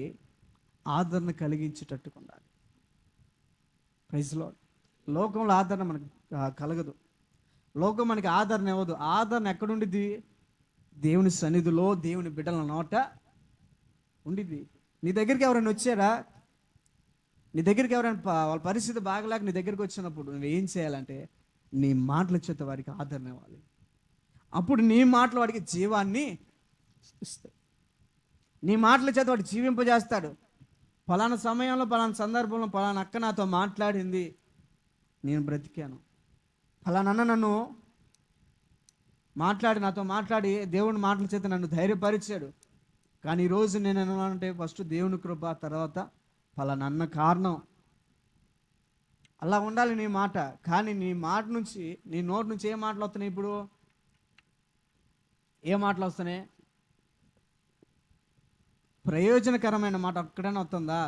ఆదరణ కలిగించేటట్టుగా ఉండాలి. Praise lord. లోకంలో ఆదరణ మనకు కలగదు. లోకం మనకి ఆదరణ ఇవ్వదు. ఆదరణ ఎక్కడుండిద్ది? దేవుని సన్నిధిలో, దేవుని బిడ్డల నోట ఉండిద్ది. నీ దగ్గరికి ఎవరైనా వచ్చారా? నీ దగ్గరికి ఎవరైనా వాళ్ళ పరిస్థితి బాగలేక నీ దగ్గరికి వచ్చినప్పుడు నువ్వేం చేయాలంటే నీ మాటల చేత వారికి ఆదరణ ఇవ్వాలి. అప్పుడు నీ మాటలు వాడికి జీవాన్ని ఇస్తాయి. నీ మాటల చేత వాడు జీవింపజేస్తాడు. ఫలానా సమయంలో, ఫలానా సందర్భంలో, ఫలానా అక్క నాతో మాట్లాడింది, నేను బ్రతికాను. ఫలానా అన్న నన్ను నాతో మాట్లాడి దేవుని మాటల చేత నన్ను ధైర్యపరిచాడు. కానీ ఈరోజు నేను ఏమన్నానంటే, ఫస్ట్ దేవుని కృప, తర్వాత ఫలానా అన్న కారణం. అలా ఉండాలి నీ మాట. కానీ నీ మాట నుంచి, నీ నోటి నుంచి ఏ మాటలు వస్తున్నాయి? ఇప్పుడు ఏ మాటలు వస్తున్నాయి? ప్రయోజనకరమైన మాట ఒక్కడైనా వస్తుందా?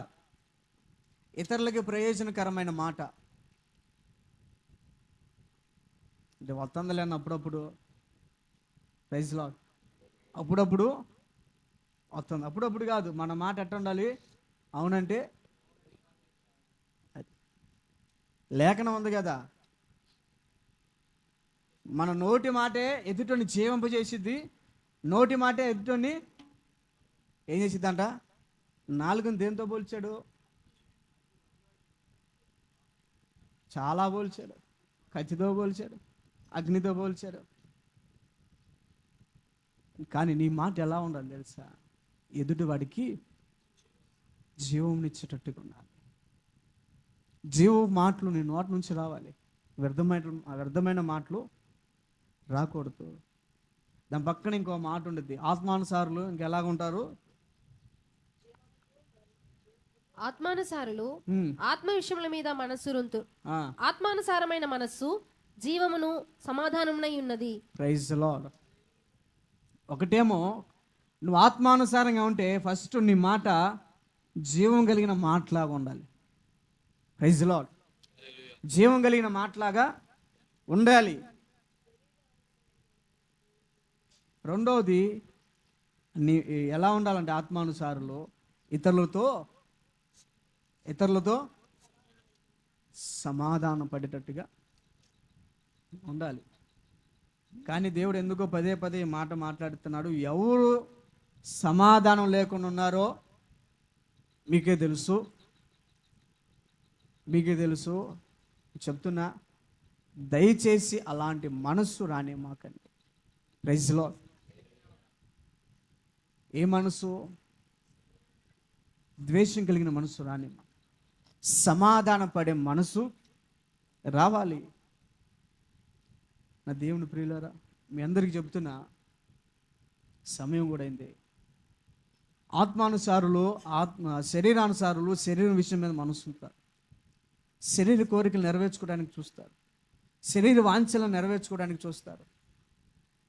ఇతరులకి ప్రయోజనకరమైన మాట అంటే వస్తుంది లేని అప్పుడప్పుడు. Praise lord. అప్పుడప్పుడు వస్తుంది, అప్పుడప్పుడు కాదు. మన మాట ఎట్ట ఉండాలి? అవునంటే లేఖనం ఉంది కదా, మన నోటి మాటే ఎదుటిని జీవింపజేసిద్ది. నోటి మాటే ఎదుటిని ఏం చేసిద్దంట? నాలుగుని దేంతో పోల్చాడు? చాలా పోల్చాడు. కత్తితో పోల్చాడు, అగ్నితో పోల్చాడు. కానీ నీ మాట ఎలా ఉండాలి తెలుసా? ఎదుటి వాడికి జీవంనిచ్చేటట్టుగా ఉండాలి. జీవ మాటలు నీ నోటి నుంచి రావాలి. వ్యర్థమైన మాటలు రాకూడదు. దాని పక్కన ఇంకో మాట ఉంటుంది, ఆత్మానుసారులు ఇంకెలాగుంటారు? ఆత్మానుసారులు ఆత్మ విషయముల మీద మనస్సు ఆత్మానుసారమైన మనస్సు జీవమును సమాధానమునై ఉన్నది. Praise the lord. ఒకటేమో నువ్వు ఆత్మానుసారంగా ఉంటే ఫస్ట్ నీ మాట జీవం కలిగిన మాటలాగా ఉండాలి. Praise the lord. జీవం కలిగిన మాటలాగా ఉండాలి. రెండవది, నీ ఎలా ఉండాలంటే ఆత్మానుసారులు ఇతరులతో సమాధానం పడేటట్టుగా ఉండాలి. కానీ దేవుడు ఎందుకో పదే పదే మాట మాట్లాడుతున్నాడు. ఎవరు సమాధానం లేకుండా ఉన్నారో మీకే తెలుసు. చెప్తున్నా, దయచేసి అలాంటి మనస్సు రాని మాకండి. Praise lord. ఏ మనసు? ద్వేషం కలిగిన మనసు రాని, సమాధాన పడే మనసు రావాలి. నా దేవుని ప్రియులారా, మీ అందరికీ చెప్తున్నా, సమయం కూడా అయింది. ఆత్మానుసారులు శరీరానుసారులు శరీరం విషయం మీద మనసు ఉంటారు. శరీర కోరికలు నెరవేర్చుకోవడానికి చూస్తారు. శరీర వాంఛలను నెరవేర్చుకోవడానికి చూస్తారు.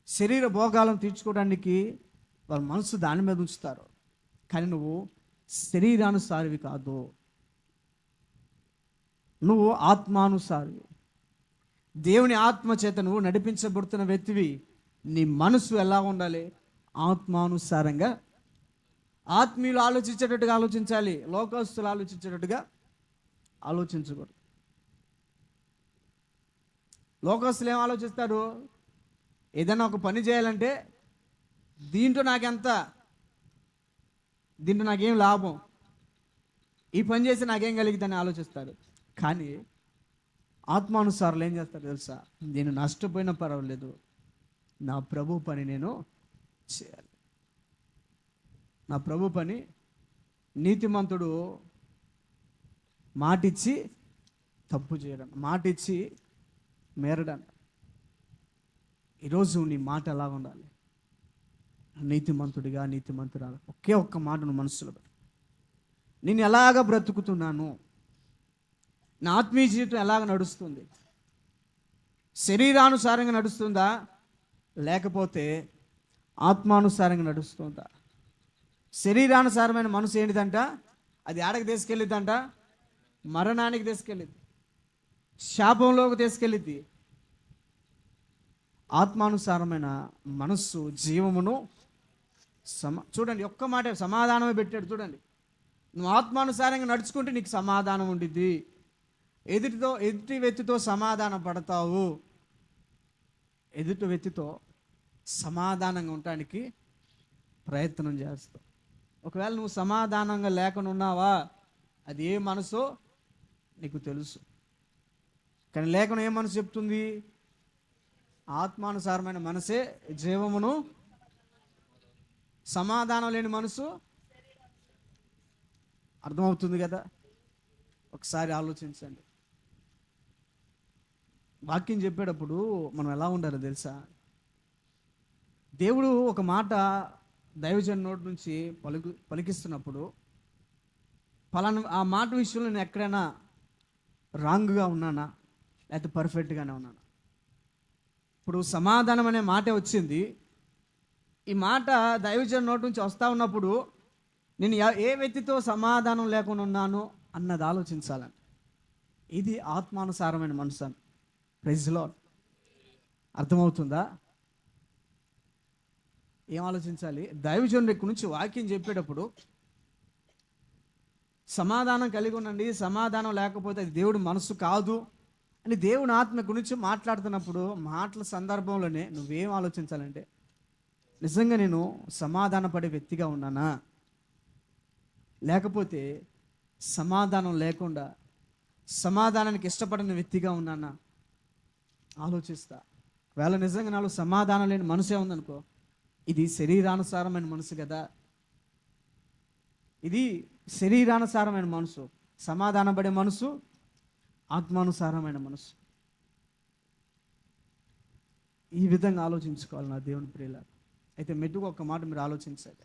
శరీర భోగాలను తీర్చుకోవడానికి వాళ్ళ మనసు దాని మీద ఉంచుతారు. కానీ నువ్వు శరీరానుసారివి కాదు, నువ్వు ఆత్మానుసారివి. దేవుని ఆత్మ చేత నువ్వు నడిపించబడుతున్న వ్యక్తివి. నీ మనసు ఎలా ఉండాలి? ఆత్మానుసారంగా. ఆత్మీయులు ఆలోచించేటట్టుగా ఆలోచించాలి, లోకస్తులు ఆలోచించేటట్టుగా ఆలోచించకూడదు. లోకస్తులు ఏం ఆలోచిస్తారు? ఏదైనా ఒక పని చేయాలంటే దీంట్లో నాకేం లాభం, ఈ పని చేసి నాకేం కలిగిద్దని ఆలోచిస్తారు. కానీ ఆత్మానుసారులు ఏం చేస్తారు తెలుసా? నేను నష్టపోయినా పర్వాలేదు, నా ప్రభు పని నేను చేయాలి. నా ప్రభు పని. నీతిమంతుడు మాటిచ్చి తప్పు చేయడం, మాటిచ్చి మేరడం. ఈరోజు నీ మాట ఎలా ఉండాలి? నీతిమంతుడిగా, నీతిమంతురాలు, ఒకే ఒక్క మాట నువ్వు మనసులో పెట్టు. నేను ఎలాగ బ్రతుకుతున్నాను? నా ఆత్మీయ జీవితం ఎలాగ నడుస్తుంది? శరీరానుసారంగా నడుస్తుందా, లేకపోతే ఆత్మానుసారంగా నడుస్తుందా? శరీరానుసారమైన మనసు ఏంటిదంట? అది ఆడకి తీసుకెళ్ళిద్దంట, మరణానికి తీసుకెళ్ళిద్ది, శాపంలోకి తీసుకెళ్ళిద్ది. ఆత్మానుసారమైన మనస్సు జీవమును చూడండి, ఒక్క మాట సమాధానమే పెట్టాడు. చూడండి, నువ్వు ఆత్మానుసారంగా నడుచుకుంటే నీకు సమాధానం ఉండిద్ది. ఎదుటి వ్యక్తితో సమాధానం పడతావు. ఎదుటి వ్యక్తితో సమాధానంగా ఉండటానికి ప్రయత్నం చేస్తావు. ఒకవేళ నువ్వు సమాధానంగా లేకుండా ఉన్నావా, అది ఏ మనసో నీకు తెలుసు. కానీ లేకుండా ఏ మనసు చెప్తుంది? ఆత్మానుసారమైన మనసే జీవమును. సమాధానం లేని మనసు అర్థమవుతుంది కదా? ఒకసారి ఆలోచించండి. వాక్యం చెప్పేటప్పుడు మనం ఎలా ఉండాలో తెలుసా? దేవుడు ఒక మాట దైవజన్ నోటి నుంచి పలికిస్తున్నప్పుడు పలానా ఆ మాట విషయంలో నేను ఎక్కడైనా రాంగ్గా ఉన్నానా, లేకపోతే పర్ఫెక్ట్గానే ఉన్నానా? ఇప్పుడు సమాధానం అనే మాటే వచ్చింది. ఈ మాట దైవజన్ నోటి నుంచి వస్తూ ఉన్నప్పుడు నేను ఏ వ్యక్తితో సమాధానం లేకుండా ఉన్నాను అన్నది ఆలోచించాలని. ఇది ఆత్మానుసారమైన మనసు. Praise lord. అర్థమవుతుందా? ఏం ఆలోచించాలి? దైవజనుడి నుంచి వాక్యం చెప్పేటప్పుడు సమాధానం కలిగి ఉండండి, సమాధానం లేకపోతే అది దేవుడి మనసు కాదు అని దేవుని ఆత్మ గురించి మాట్లాడుతున్నప్పుడు మాటల సందర్భంలోనే నువ్వేం ఆలోచించాలంటే, నిజంగా నేను సమాధాన పడే వ్యక్తిగా ఉన్నానా, లేకపోతే సమాధానం లేకుండా సమాధానానికి ఇష్టపడిన వ్యక్తిగా ఉన్నానా ఆలోచిస్తా. వేళ నిజంగా నాలో సమాధానం లేని మనసే ఉందనుకో, ఇది శరీరానుసారమైన మనసు కదా. ఇది శరీరానుసారమైన మనసు. సమాధానం పడే మనసు ఆత్మానుసారమైన మనసు. ఈ విధంగా ఆలోచించుకోవాలి నా దేవుని ప్రియులారా. అయితే మెట్టుకు ఒక మాట మీరు ఆలోచించాలి.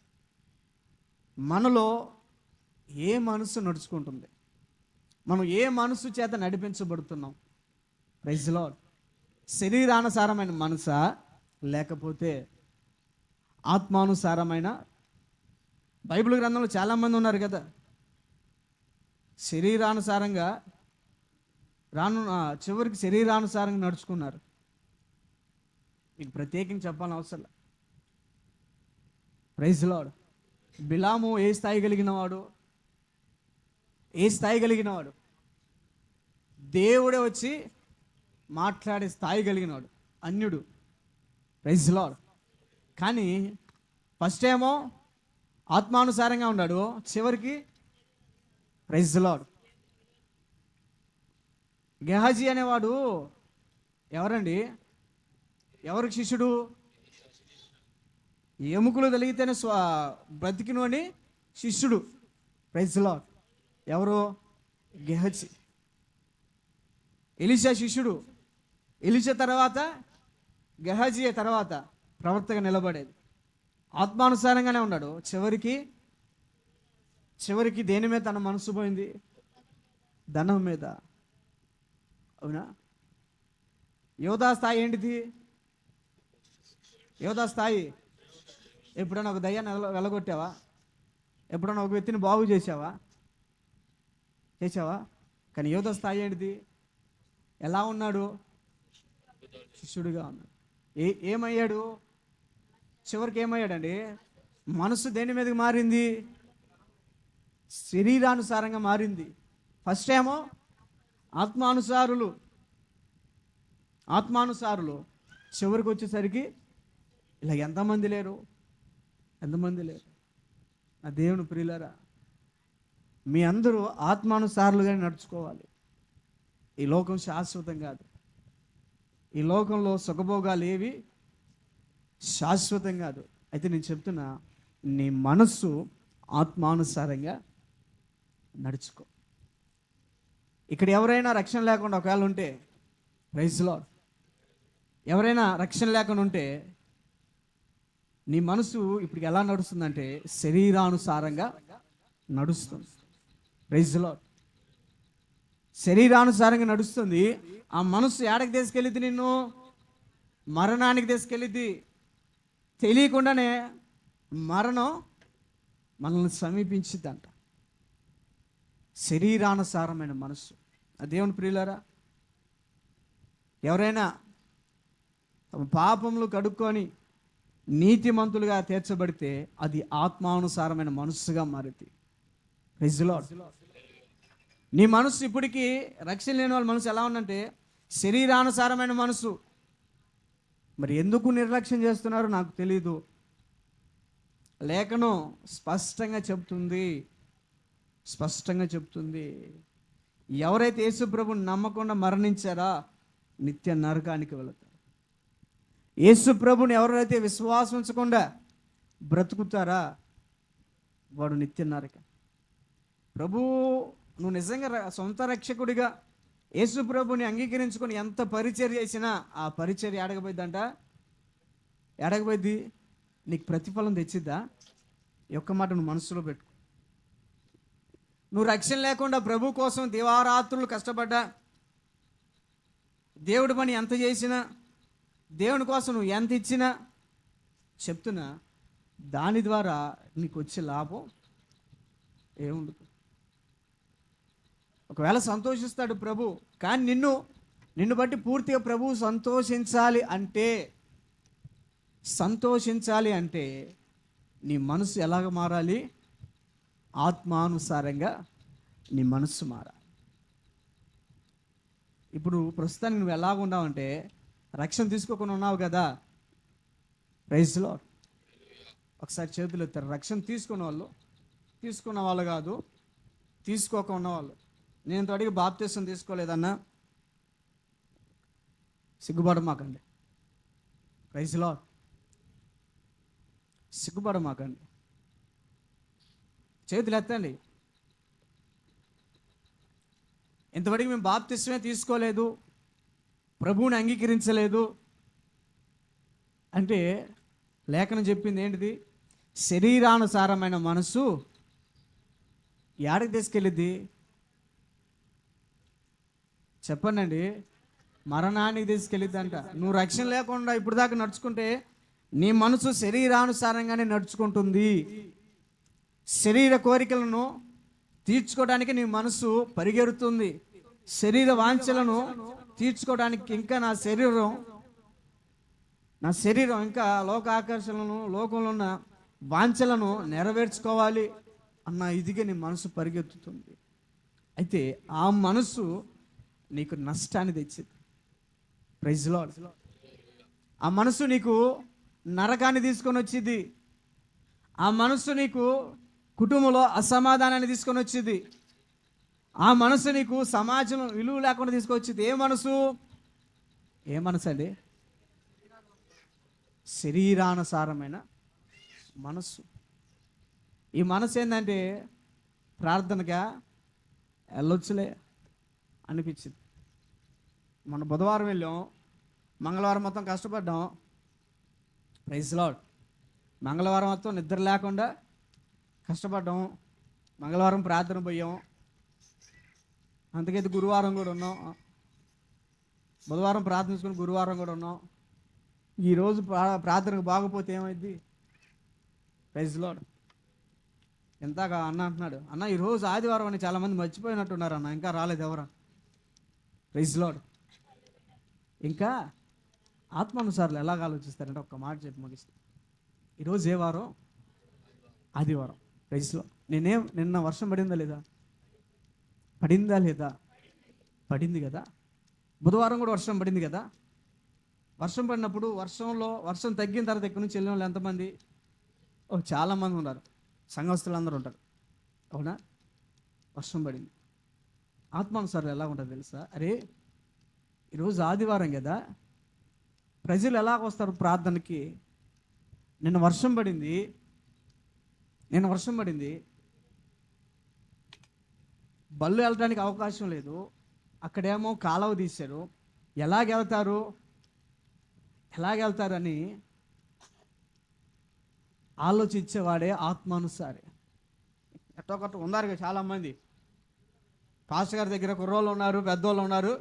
మనలో ఏ మనసు నడుచుకుంటుంది? మనం ఏ మనసు చేత నడిపించబడుతున్నాం? Praise lord. శరీరానుసారమైన మనసా, లేకపోతే ఆత్మానుసారమైన? బైబిల్ గ్రంథంలో చాలామంది ఉన్నారు కదా, శరీరానుసారంగా చివరికి శరీరానుసారంగా నడుచుకున్నారు. మీకు ప్రత్యేకంగా చెప్పాలని అవసరం. Praise lord. బిలాము ఏ స్థాయి కలిగినవాడు? ఏ స్థాయి కలిగినవాడు? దేవుడే వచ్చి మాట్లాడే స్థాయి కలిగినవాడు, అన్యుడు. Praise lord. కానీ ఫస్ట్ ఏమో ఆత్మానుసారంగా ఉన్నాడు, చివరికి ప్రైజ్ లార్డ్. గెహాజీ అనేవాడు ఎవరండి? ఎవరికి శిష్యుడు? ఎముకలు తెలిగితేనే బ్రతికిను అని శిష్యుడు. Praise lord. ఎవరు? గెహజీ. ఎలీషా శిష్యుడు. ఎలీషా తర్వాత గెహాజీ తర్వాత ప్రవర్తగా నిలబడేది. ఆత్మానుసారంగానే ఉన్నాడు. చివరికి దేని మీద తన మనసు పోయింది? ధనం మీద. అవునా? యోధా స్థాయి ఏంటిది? యోధా స్థాయి ఎప్పుడైనా ఒక దయ్యాన్ని వెళ్ళగొట్టావా? ఎప్పుడైనా ఒక వ్యక్తిని బాగు చేసావా? కానీ యోధా స్థాయి ఏంటిది? ఎలా ఉన్నాడు? శిష్యుడిగా ఉన్నాడు. ఏమయ్యాడు? చివరికి ఏమయ్యాడండి? మనసు దేని మీదకి మారింది? శరీరానుసారంగా మారింది. ఫస్ట్ ఏమో ఆత్మానుసారులు చివరికి వచ్చేసరికి ఇలా ఎంతమంది లేరు? నా దేవుని ప్రియులారా, మీ అందరూ ఆత్మానుసారులుగా నడుచుకోవాలి. ఈ లోకం శాశ్వతం కాదు. ఈ లోకంలో సుఖభోగాలు ఏవి శాశ్వతం కాదు. అయితే నేను చెప్తున్నా, నీ మనస్సు ఆత్మానుసారంగా నడుచుకో. ఇక్కడ ఎవరైనా రక్షణ లేకుండా ఒకవేళ ఉంటే, ప్రైజ్ లార్డ్, ఎవరైనా రక్షణ లేకుండా ఉంటే నీ మనసు ఇప్పుడు ఎలా నడుస్తుందంటే శరీరానుసారంగా నడుస్తుంది. ప్రైజ్ లార్డ్, శరీరానుసారంగా నడుస్తుంది. ఆ మనసు ఏడకి తీసుకెళ్ళిద్ది? నిన్ను మరణానికి తీసుకెళ్ళిద్ది. తెలియకుండానే మరణం మనల్ని సమీపించిద్దంట. శరీరానుసారమైన మనసు. ఆ దేవుని ప్రియులారా, ఎవరైనా తమ పాపములు కడుక్కొని నీతిమంతులుగా తీర్చబడితే అది ఆత్మానుసారమైన మనస్సుగా మారింది. Praise lord. నీ మనసు ఇప్పటికీ రక్షణ లేని వాళ్ళ మనసు ఎలా ఉందంటే శరీరానుసారమైన మనసు. మరి ఎందుకు నిర్లక్ష్యం చేస్తున్నారో నాకు తెలీదు. లేఖనం స్పష్టంగా చెప్తుంది, ఎవరైతే యేసు ప్రభువుని నమ్మకుండా మరణించారా నిత్య నరకానికి వెళతారు. యేసు ప్రభువుని ఎవరైతే విశ్వాసం ఉంచకుండా బ్రతుకుతారా వాడు నిత్య నరకం. ప్రభువు నువ్వు నిజంగా సొంత రక్షకుడిగా యేసు ప్రభుని అంగీకరించుకొని ఎంత పరిచర్య చేసినా ఆ పరిచర్య ఏడకపోయింది నీకు ప్రతిఫలం తెచ్చిద్దా? ఈ ఒక్క మాట నువ్వు మనసులో పెట్టుకో. నువ్వు రక్షణ లేకుండా ప్రభు కోసం దివారాత్రులు కష్టపడ్డా, దేవుడి పని ఎంత చేసినా, దేవుని కోసం నువ్వు ఎంత ఇచ్చినా, చెప్తున్నా దాని ద్వారా నీకు వచ్చే లాభం ఏముండదు. ఒకవేళ సంతోషిస్తాడు ప్రభు, కానీ నిన్ను బట్టి పూర్తిగా ప్రభు సంతోషించాలి అంటే నీ మనసు ఎలాగ మారాలి? ఆత్మానుసారంగా నీ మనస్సు మారాలి. ఇప్పుడు ప్రస్తుతానికి నువ్వు ఎలాగ ఉన్నావంటే రక్షణ తీసుకోకుండా ఉన్నావు కదా. Praise lord. ఒకసారి చేతులు ఎత్తారు. రక్షణ తీసుకున్న వాళ్ళు కాదు, తీసుకోక ఉన్నవాళ్ళు. నేను అడిగి బాప్తిసం తీసుకోలేదన్నా సిగ్గుపడమాకండి. Praise lord. సిగ్గుపడమాకండి. చేతులు ఎత్తండి. ఇంతవరకు మేము బాప్తిస్మే తీసుకోలేదు, ప్రభువుని అంగీకరించలేదు అంటే లేఖనం చెప్పింది ఏంటిది? శరీరానుసారమైన మనసు ఏడకి తీసుకెళ్ళిద్ది? చెప్పండి. మరణానికి తీసుకెళ్ళిద్దంట. నువ్వు రక్షణ లేకుండా ఇప్పుడు దాకా నడుచుకుంటే నీ మనసు శరీరానుసారంగానే నడుచుకుంటుంది. శరీర కోరికలను తీర్చుకోవడానికి నీ మనసు పరిగెడుతుంది. శరీర వాంఛలను తీర్చుకోవడానికి ఇంకా నా శరీరం ఇంకా లోక ఆకర్షణలను, లోకంలో ఉన్న వాంఛలను నెరవేర్చుకోవాలి అన్న ఇదిగా నీ మనసు పరిగెత్తుతుంది. అయితే ఆ మనసు నీకు నష్టాన్ని తెచ్చింది. Praise lord. ఆ మనసు నీకు నరకాన్ని తీసుకొని వచ్చింది. ఆ మనసు నీకు కుటుంబంలో అసమాధానాన్ని తీసుకొని వచ్చింది. ఆ మనసు నీకు సమాజం విలువ లేకుండా తీసుకొచ్చింది. ఏ మనసు అండి? శరీరానుసారమైన మనసు. ఈ మనసు ఏంటంటే ప్రార్థనగా వెళ్ళొచ్చులే అనిపించింది. మన బుధవారం వెళ్ళాం, మంగళవారం మొత్తం కష్టపడ్డాం. Praise lord. మంగళవారం మొత్తం నిద్ర లేకుండా కష్టపడ్డాం. మంగళవారం ప్రార్థన పోయాం, అందుకైతే గురువారం కూడా ఉన్నాం. బుధవారం ప్రార్థించుకుని గురువారం కూడా ఉన్నాం. ఈరోజు ప్రార్థనకు బాగపోతే ఏమైంది? Praise lord. ఎంతగా అన్న అంటున్నాడు, అన్న ఈరోజు ఆదివారం అని చాలామంది మర్చిపోయినట్టున్నారు అన్న, ఇంకా రాలేదు ఎవరా? Praise lord. ఇంకా ఆత్మానుసారులు ఎలాగ ఆలోచిస్తారంటే ఒక్క మాట చెప్పి ముగిస్తాను. ఈరోజు ఏ వారం? ఆదివారం. Praise lord. నిన్న వర్షం పడిందా లేదా? పడింది కదా. బుధవారం కూడా వర్షం పడింది కదా. వర్షం పడినప్పుడు వర్షం తగ్గిన తర్వాత ఎక్కడి నుంచి వెళ్ళిన వాళ్ళు ఎంతమంది? చాలామంది ఉన్నారు. సంఘస్థులు అందరూ ఉంటారు. అవునా? వర్షం పడింది. ఆత్మానుసారం ఎలా ఉంటుంది తెలుసా? అరే ఈరోజు ఆదివారం కదా, ప్రజలు ఎలాగ వస్తారు ప్రార్థనకి? నిన్న వర్షం పడింది, బళ్ళు వెళ్ళడానికి అవకాశం లేదు, అక్కడేమో కాలువ తీశారు, ఎలాగెళ్తారని ఆలోచించేవాడే ఆత్మానుసారి. ఎట్టొకట్ట ఉన్నారు కదా చాలామంది. పాస్టర్ గారి దగ్గర కుర్రోళ్ళు ఉన్నారు, పెద్దోళ్ళు ఉన్నారు,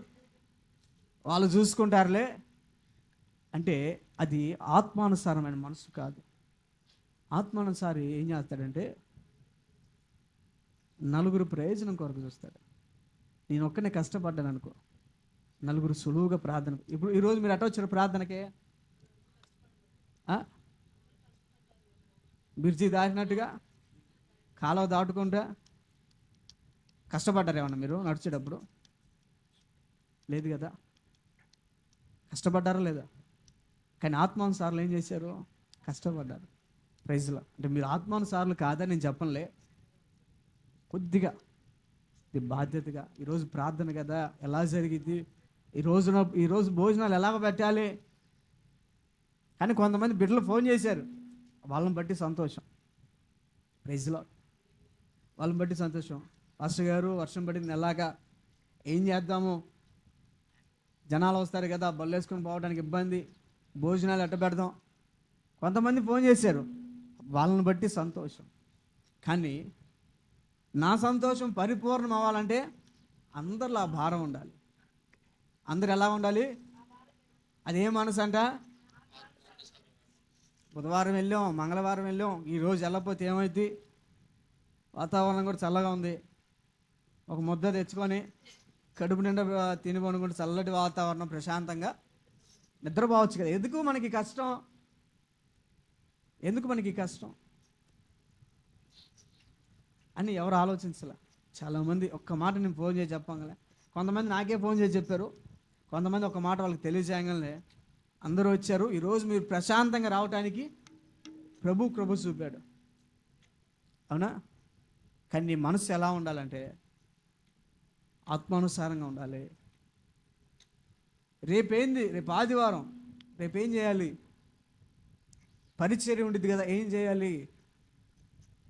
వాళ్ళు చూసుకుంటారులే అంటే అది ఆత్మానుసారమైన మనసు కాదు. ఆత్మానుసారి ఏం చేస్తాడంటే నలుగురు ప్రయోజనం కొరకు చూస్తాడు. నేను ఒక్కనే కష్టపడ్డాను అనుకో, నలుగురు సులువుగా ప్రార్థన. ఇప్పుడు ఈరోజు మీరు ఎట్ట వచ్చారు ప్రార్థనకే? బిర్జీ దాటినట్టుగా కాలువ దాటుకుంటా కష్టపడ్డారు ఏమన్నా మీరు నడిచేటప్పుడు? లేదు కదా. కష్టపడ్డారా లేదా? కానీ ఆత్మానుసారులు ఏం చేశారు? కష్టపడ్డారు. ప్రైజ్లో అంటే మీరు ఆత్మానుసారులు కాదని నేను చెప్పనులే, కొద్దిగా ఇది బాధ్యతగా ఈరోజు ప్రార్థన కదా, ఎలా జరిగింది, ఈరోజు భోజనాలు ఎలాగ పెట్టాలి కానీ కొంతమంది బిడ్డలు ఫోన్ చేశారు, వాళ్ళని బట్టి సంతోషం. ప్రైజ్లో వాళ్ళని బట్టి సంతోషం. పాస్టర్ గారు వర్షం పడింది, ఎలాగా, ఏం చేద్దాము, జనాలు వస్తారు కదా, బళ్ళు వేసుకొని పోవడానికి ఇబ్బంది, భోజనాలు ఎట్ట పెడదాం. కొంతమంది ఫోన్ చేశారు, వాళ్ళని బట్టి సంతోషం. కానీ నా సంతోషం పరిపూర్ణం అవ్వాలంటే అందరిలో ఆ భారం ఉండాలి. అందరు ఎలా ఉండాలి? అదే మనసు అంట. బుధవారం వెళ్ళాం, మంగళవారం వెళ్ళాం, ఈరోజు వెళ్ళకపోతే ఏమైంది? వాతావరణం కూడా చల్లగా ఉంది, ఒక ముద్ద తెచ్చుకొని కడుపు నిండా తిని పనుకుంటే చల్లటి వాతావరణం, ప్రశాంతంగా నిద్రపోవచ్చు కదా. ఎందుకు మనకి కష్టం అని ఎవరు ఆలోచించలే. చాలామంది ఒక్క మాట నేను ఫోన్ చేసి చెప్పగలే, కొంతమంది నాకే ఫోన్ చేసి చెప్పారు, కొంతమంది ఒక మాట వాళ్ళకి తెలియజేయగలనే అందరూ వచ్చారు. ఈరోజు మీరు ప్రశాంతంగా రావటానికి ప్రభు చూపాడు, అవునా? కానీ నీ మనసు ఎలా ఉండాలంటే ఆత్మానుసారంగా ఉండాలి. రేపు ఆదివారం, రేపేం చేయాలి? పరిచర్య ఉండిద్ది కదా, ఏం చేయాలి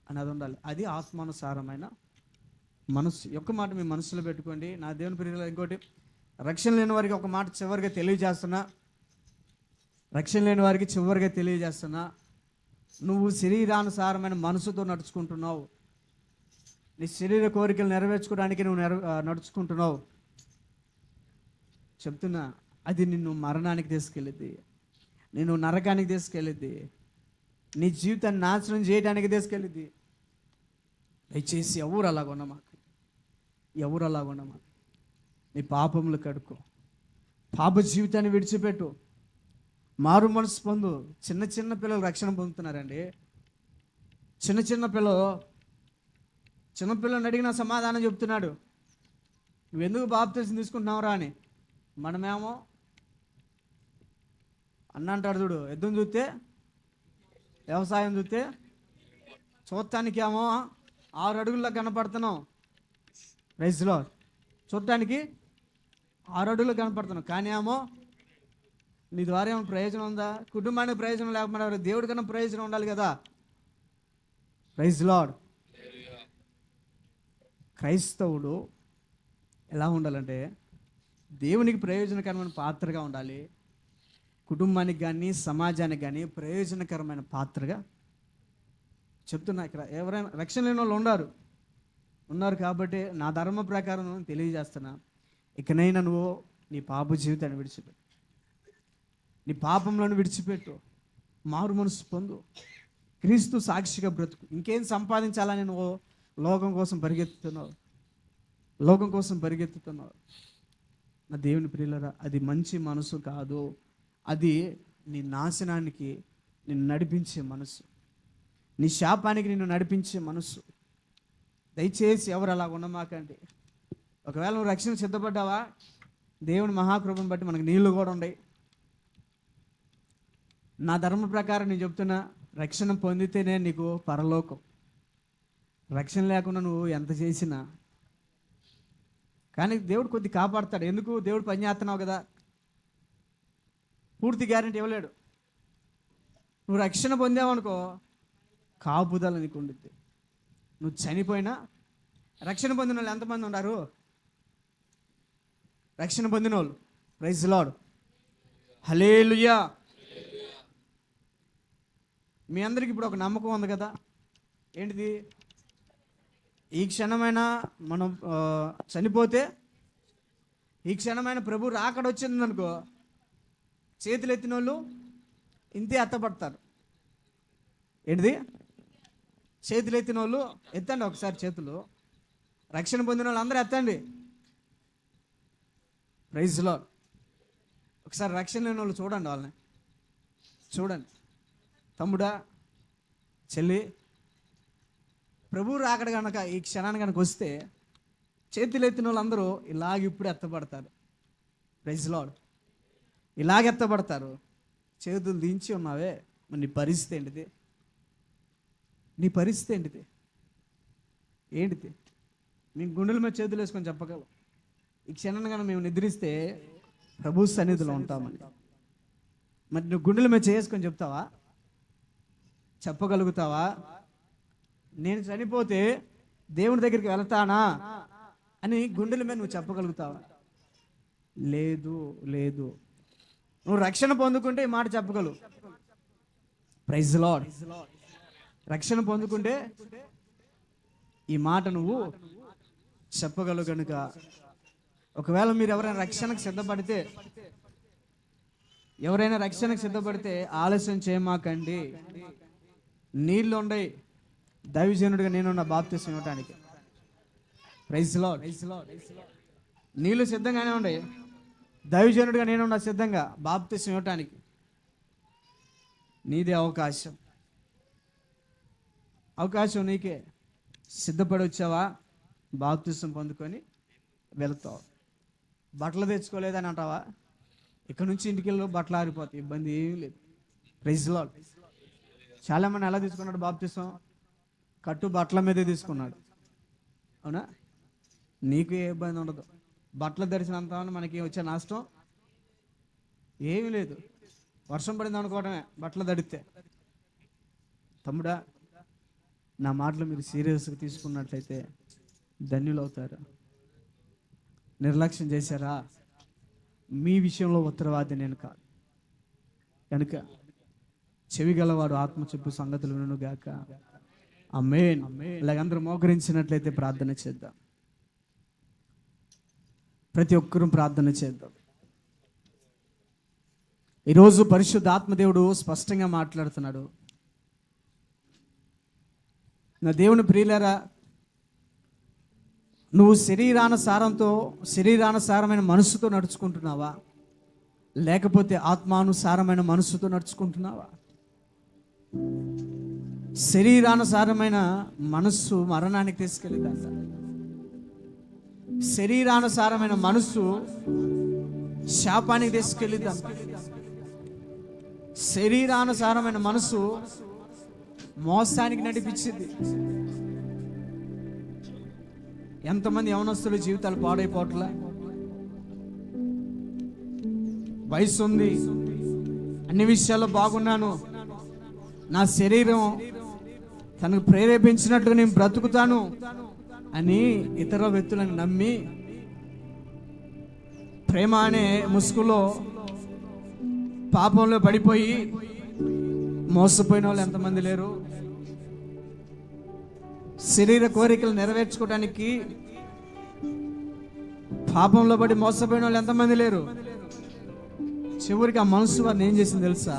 అన్నది ఉండాలి. అది ఆత్మానుసారమైన మనసు. ఒక్క మాట మీ మనసులో పెట్టుకోండి. నా దేవుని ప్రియులారా, ఇంకోటి, రక్షణ లేని వారికి ఒక మాట చివరిగా తెలియజేస్తున్నా, నువ్వు శరీరానుసారమైన మనసుతో నడుచుకుంటున్నావు, నీ శరీర కోరికలు నెరవేర్చుకోవడానికి నువ్వు నడుచుకుంటున్నావు. చెప్తున్నా, అది నిన్ను మరణానికి తీసుకెళ్ళిద్ది, నిన్ను నరకానికి తీసుకెళ్ళిద్ది, నీ జీవితాన్ని నాశనం చేయడానికి తీసుకెళ్ళిద్ది. దయచేసి ఎవరు అలాగున్నా నీ పాపములు కడుక్కో, పాప జీవితాన్ని విడిచిపెట్టు, మారు మనసు పొందు. చిన్న పిల్లలు రక్షణ పొందుతున్నారండి. చిన్నపిల్లని అడిగిన సమాధానం చెప్తున్నాడు, నువ్వెందుకు బాప్తిసం తీసుకుంటున్నావురా అని. మనమేమో అంటాడు చూడు, యుద్ధం చూస్తే, వ్యవసాయం చూడటానికి ఏమో 6 అడుగుల్లో కనపడుతున్నాం. రైస్లో చూడటానికి 6 అడుగులు కనపడుతున్నాం, కానీ ఏమో నీ ద్వారా ఏమైనా ప్రయోజనం ఉందా? కుటుంబానికి ప్రయోజనం లేకపోతే దేవుడి కన్నా ప్రయోజనం ఉండాలి కదా. Praise lord. క్రైస్తవుడు ఎలా ఉండాలంటే దేవునికి ప్రయోజనకరమైన పాత్రగా ఉండాలి, కుటుంబానికి కానీ సమాజానికి కానీ ప్రయోజనకరమైన పాత్రగా. చెప్తున్నా, ఇక్కడ ఎవరైనా రక్షణ లేని వాళ్ళు ఉన్నారు కాబట్టి నా ధర్మ ప్రకారం తెలియజేస్తున్నా, ఇకనైనా నువ్వు నీ పాప జీవితాన్ని విడిచిపెట్టు, నీ పాపంలోని విడిచిపెట్టు, మారు మనసు పొందు, క్రీస్తు సాక్షిగా బ్రతుకు. ఇంకేం సంపాదించాలని నువ్వు లోకం కోసం పరిగెత్తుతున్నావు. నా దేవుని ప్రియులారా, అది మంచి మనసు కాదు. అది నీ నాశనానికి నిన్ను నడిపించే మనసు, నీ శాపానికి నిన్ను నడిపించే మనసు. దయచేసి ఎవరు అలా ఉండమాకండి. ఒకవేళ నువ్వు రక్షణ సిద్ధపడ్డావా, దేవుని మహాకృపను బట్టి మనకు నీళ్లు కూడా ఉన్నాయి. నా ధర్మ ప్రకారం నేను చెప్తున్నా, రక్షణ పొందితేనే నీకు పరలోకం. రక్షణ లేకుండా నువ్వు ఎంత చేసినా కానీ దేవుడు కొద్ది కాపాడతాడు. ఎందుకు? దేవుడు పని చేస్తున్నావు కదా, పూర్తి గ్యారెంటీ ఇవ్వలేడు. నువ్వు రక్షణ పొందావనుకో, కాపుదల నీకు ఉండుద్ది. నువ్వు చనిపోయినా రక్షణ పొందిన వాళ్ళు ఎంతమంది ఉన్నారు? రక్షణ పొందిన వాళ్ళు. ప్రైజ్ ది లార్డ్, హల్లెలూయా. మీ అందరికి ఇప్పుడు ఒక నమ్మకం ఉంది కదా, ఏంటిది? ఈ క్షణమైన మనం చనిపోతే, ఈ క్షణమైన ప్రభు రాకడ వచ్చిందనుకో, చేతులు ఎత్తిన వాళ్ళు ఇంతే ఎత్తపడతారు. ఏంటిది? చేతులు ఎత్తిన వాళ్ళు ఎత్తండి ఒకసారి చేతులు. రక్షణ పొందిన వాళ్ళు అందరూ ఎత్తండి. Praise the lord. ఒకసారి రక్షణ లేని వాళ్ళు చూడండి, వాళ్ళని చూడండి. తమ్ముడా, చెల్లి, ప్రభు రాకడ కనుక ఈ క్షణాన్ని కనుక వస్తే చేతులు ఎత్తిన వాళ్ళందరూ ఇలాగ ఇప్పుడు ఎత్తపడతారు. Praise the lord. ఇలాగ ఎత్తపడతారు. చేతులు దించి ఉన్నావే, మరి నీ పరిస్థితి ఏంటిది? నీ పరిస్థితి ఏంటిది? ఏంటిది? మేము గుండెల మీద చేతులు వేసుకొని చెప్పగలం, ఈ క్షణాన్ని కనుక మేము నిద్రిస్తే ప్రభు సన్నిధిలో ఉంటామని. మరి నువ్వు గుండెల మీద చేసుకొని చెప్తావా? చెప్పగలుగుతావా? నేను చనిపోతే దేవుని దగ్గరికి వెళ్తానా అని గుండెల మీద నువ్వు చెప్పగలుగుతావా? లేదు, లేదు. నువ్వు రక్షణ పొందుకుంటే ఈ మాట చెప్పగలవు. Praise the lord. రక్షణ పొందుకుంటే ఈ మాట నువ్వు చెప్పగలవు. కనుక ఒకవేళ మీరు ఎవరైనా రక్షణకు సిద్ధపడితే ఆలస్యం చేయమాకండి. నీళ్ళు ఉండయి, దైవజనుడిగా నేనున్న బాప్తిసం ఇవ్వటానికి. Praise the lord. నీళ్ళు సిద్ధంగానే ఉండయి, దైవజనుడిగా నేనున్న సిద్ధంగా బాప్తిసం ఇవ్వటానికి. నీదే అవకాశం నీకే. సిద్ధపడి వచ్చావా? బాప్తిసం పొందుకొని వెళతావు. బట్టలు తెచ్చుకోలేదని అంటావా? ఇక్కడ నుంచి ఇంటికి వెళ్ళి బట్టలు ఆరిపోతాయి, ఇబ్బంది ఏమీ లేదు. Praise the lord. చాలామంది ఎలా తీసుకున్నాడు బాప్తిసం? కట్టు బట్టల మీదే తీసుకున్నాడు. అవునా? నీకు ఏ ఇబ్బంది ఉండదు. బట్టలు ధరించినంత మనకి వచ్చే నష్టం ఏమీ లేదు. వర్షం పడింది అనుకోవడమే బట్టలు తడితే. తమ్ముడా, నా మాటలు మీరు సీరియస్గా తీసుకున్నట్లయితే ధన్యులు అవుతారు. నిర్లక్ష్యం చేశారా? మీ విషయంలో ఉత్తరవాది నేను కాదు. కనుక చెవి గలవాడు ఆత్మ చెప్పు సంగతులు వినుగాక. ఆమేన్. ఇలాగ అందరూ మోకరించినట్లయితే ప్రార్థన చేద్దాం. ప్రతి ఒక్కరూ ప్రార్థన చేద్దాం. ఈరోజు పరిశుద్ధ ఆత్మదేవుడు స్పష్టంగా మాట్లాడుతున్నాడు. నా దేవుని ప్రియులారా, నువ్వు శరీరానుసారమైన మనసుతో నడుచుకుంటున్నావా, లేకపోతే ఆత్మానుసారమైన మనసుతో నడుచుకుంటున్నావా? శరీరానుసారమైన మనస్సు మరణానికి తీసుకెళ్ళిందంట. శరీరానుసారమైన మనస్సు శాపానికి తీసుకెళ్ళిందంట. శరీరానుసారమైన మనసు మోసానికి నడిపించింది. ఎంతమంది యవనస్తుల జీవితాలు పాడైపోవట్లా? వయసు ఉంది, అన్ని విషయాల్లో బాగున్నాను, నా శరీరం తనకు ప్రేరేపించినట్టుగా నేను బ్రతుకుతాను అని ఇతర వ్యక్తులను నమ్మి ప్రేమ అనే ముసుగులో పాపంలో పడిపోయి మోసపోయిన వాళ్ళు ఎంతమంది లేరు? శరీర కోరికలు నెరవేర్చుకోవడానికి పాపంలో పడి మోసపోయిన వాళ్ళు ఎంతమంది లేరు? చివరికి ఆ మనసు వారిని ఏం చేసింది తెలుసా?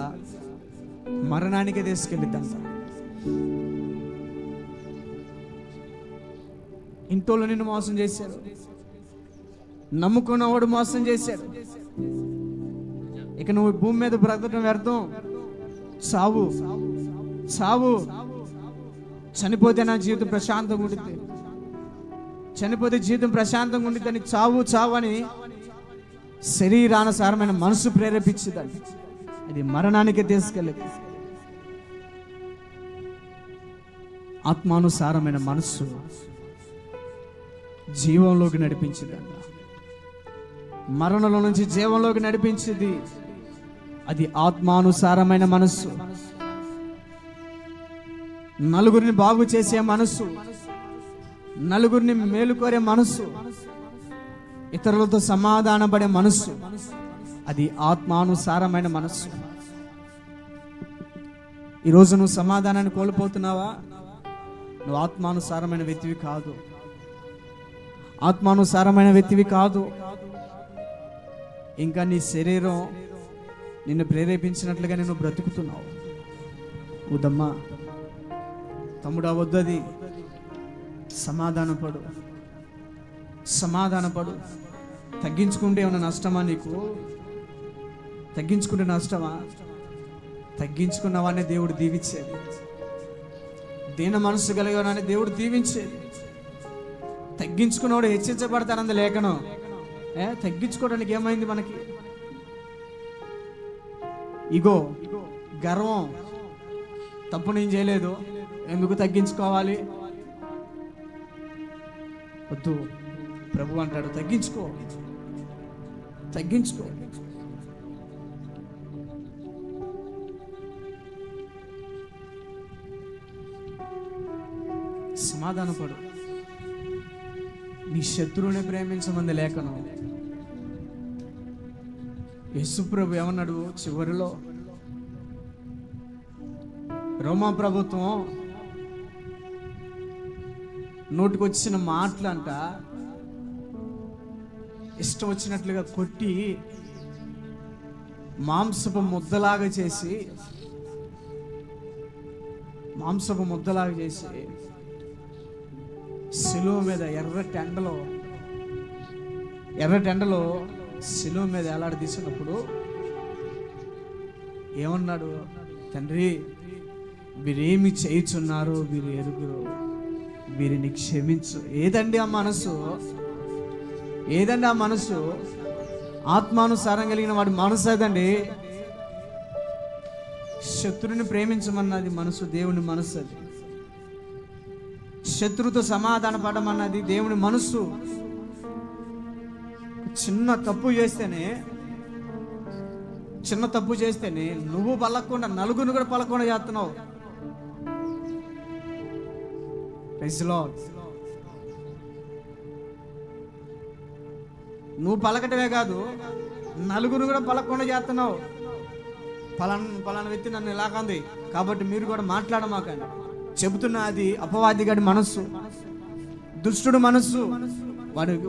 మరణానికే తీసుకెళ్ళిద్దంట. ఇంట్లో నిన్ను మోసం చేశారు, నమ్ముకున్నవాడు మోసం చేశాడు. ఇక నువ్వు భూమి మీద బ్రతకడం వ్యర్థం. చావు చావు. చనిపోతే నా జీవితం ప్రశాంతంగా ఉండిద్ది, చనిపోతే జీవితం ప్రశాంతంగా ఉండిద్దని చావు చావు అని శరీరానుసారమైన మనసు ప్రేరేపించిందండి. అది మరణానికి తీసుకెళ్ళేది. ఆత్మానుసారమైన మనస్సు జీవంలోకి నడిపించిందంట. మరణంలో నుంచి జీవంలోకి నడిపించింది. అది ఆత్మానుసారమైన మనస్సు, నలుగురిని బాగు చేసే మనస్సు, నలుగురిని మేలుకోరే మనస్సు, ఇతరులతో సమాధానపడే మనస్సు. అది ఆత్మానుసారమైన మనస్సు. ఈరోజు నువ్వు సమాధానాన్ని కోల్పోతున్నావా? నువ్వు ఆత్మానుసారమైన వ్యక్తివి కాదు. ఆత్మానుసారమైన వ్యక్తివి కాదు. ఇంకా నీ శరీరం నిన్ను ప్రేరేపించినట్లుగా నేను బ్రతుకుతున్నావు. వద్దమ్మా, తమ్ముడా, వద్దది. సమాధానపడు, సమాధానపడు. తగ్గించుకుంటే ఏమైనా నష్టమా నీకు? తగ్గించుకుంటే నష్టమా? తగ్గించుకున్నవాడిని దేవుడు దీవించేది. దీన మనసు కలిగిన దేవుడు దీవించేది. తగ్గించుకున్నవాడు హెచ్చించబడతానంది లేఖనం. తగ్గించుకోవడానికి ఏమైంది మనకి? ఇగో, గర్వం. తప్పు నేను చేయలేదు, ఎందుకు తగ్గించుకోవాలి? వద్దు. ప్రభు అంటాడు, తగ్గించుకో, తగ్గించుకో. సమాధానపడు. నీ శత్రువుని ప్రేమించమంది లేఖనం. యేసుప్రభు ఏమన్నాడు చివరిలో? రోమా ప్రభుత్వం నోటికొచ్చిన మాటలంట ఇష్టం వచ్చినట్లుగా కొట్టి మాంసపు ముద్దలాగా చేసి శిలువ మీద ఎర్ర టెండలో శిలువ మీద ఎలాడదీసినప్పుడు ఏమన్నాడు? తండ్రి, వీరేమి చేయుచున్నారో వీరు ఎరుగురు, వీరిని క్షమించు. ఏదండి ఆ మనసు? ఏదండి ఆ మనసు? ఆత్మానుసారం కలిగిన వాడి మనసు ఏదండి? శత్రుని ప్రేమించమన్నది మనసు, దేవుని మనసు. అది శత్రుతో సమాధాన పడమన్నది దేవుని మనసు. చిన్న తప్పు చేస్తేనే నువ్వు పలకుండా నలుగురిని కూడా పలకుండా చేస్తున్నావు. నువ్వు పలకటమే కాదు, నలుగురు కూడా పలకుండా చేస్తున్నావు. పలానా వ్యక్తి నన్ను ఇలాగంది కాబట్టి మీరు కూడా మాట్లాడమాకండి చెబుతున్నా. అది అపవాదిగాడి మనస్సు, దుష్టుడు మనస్సు.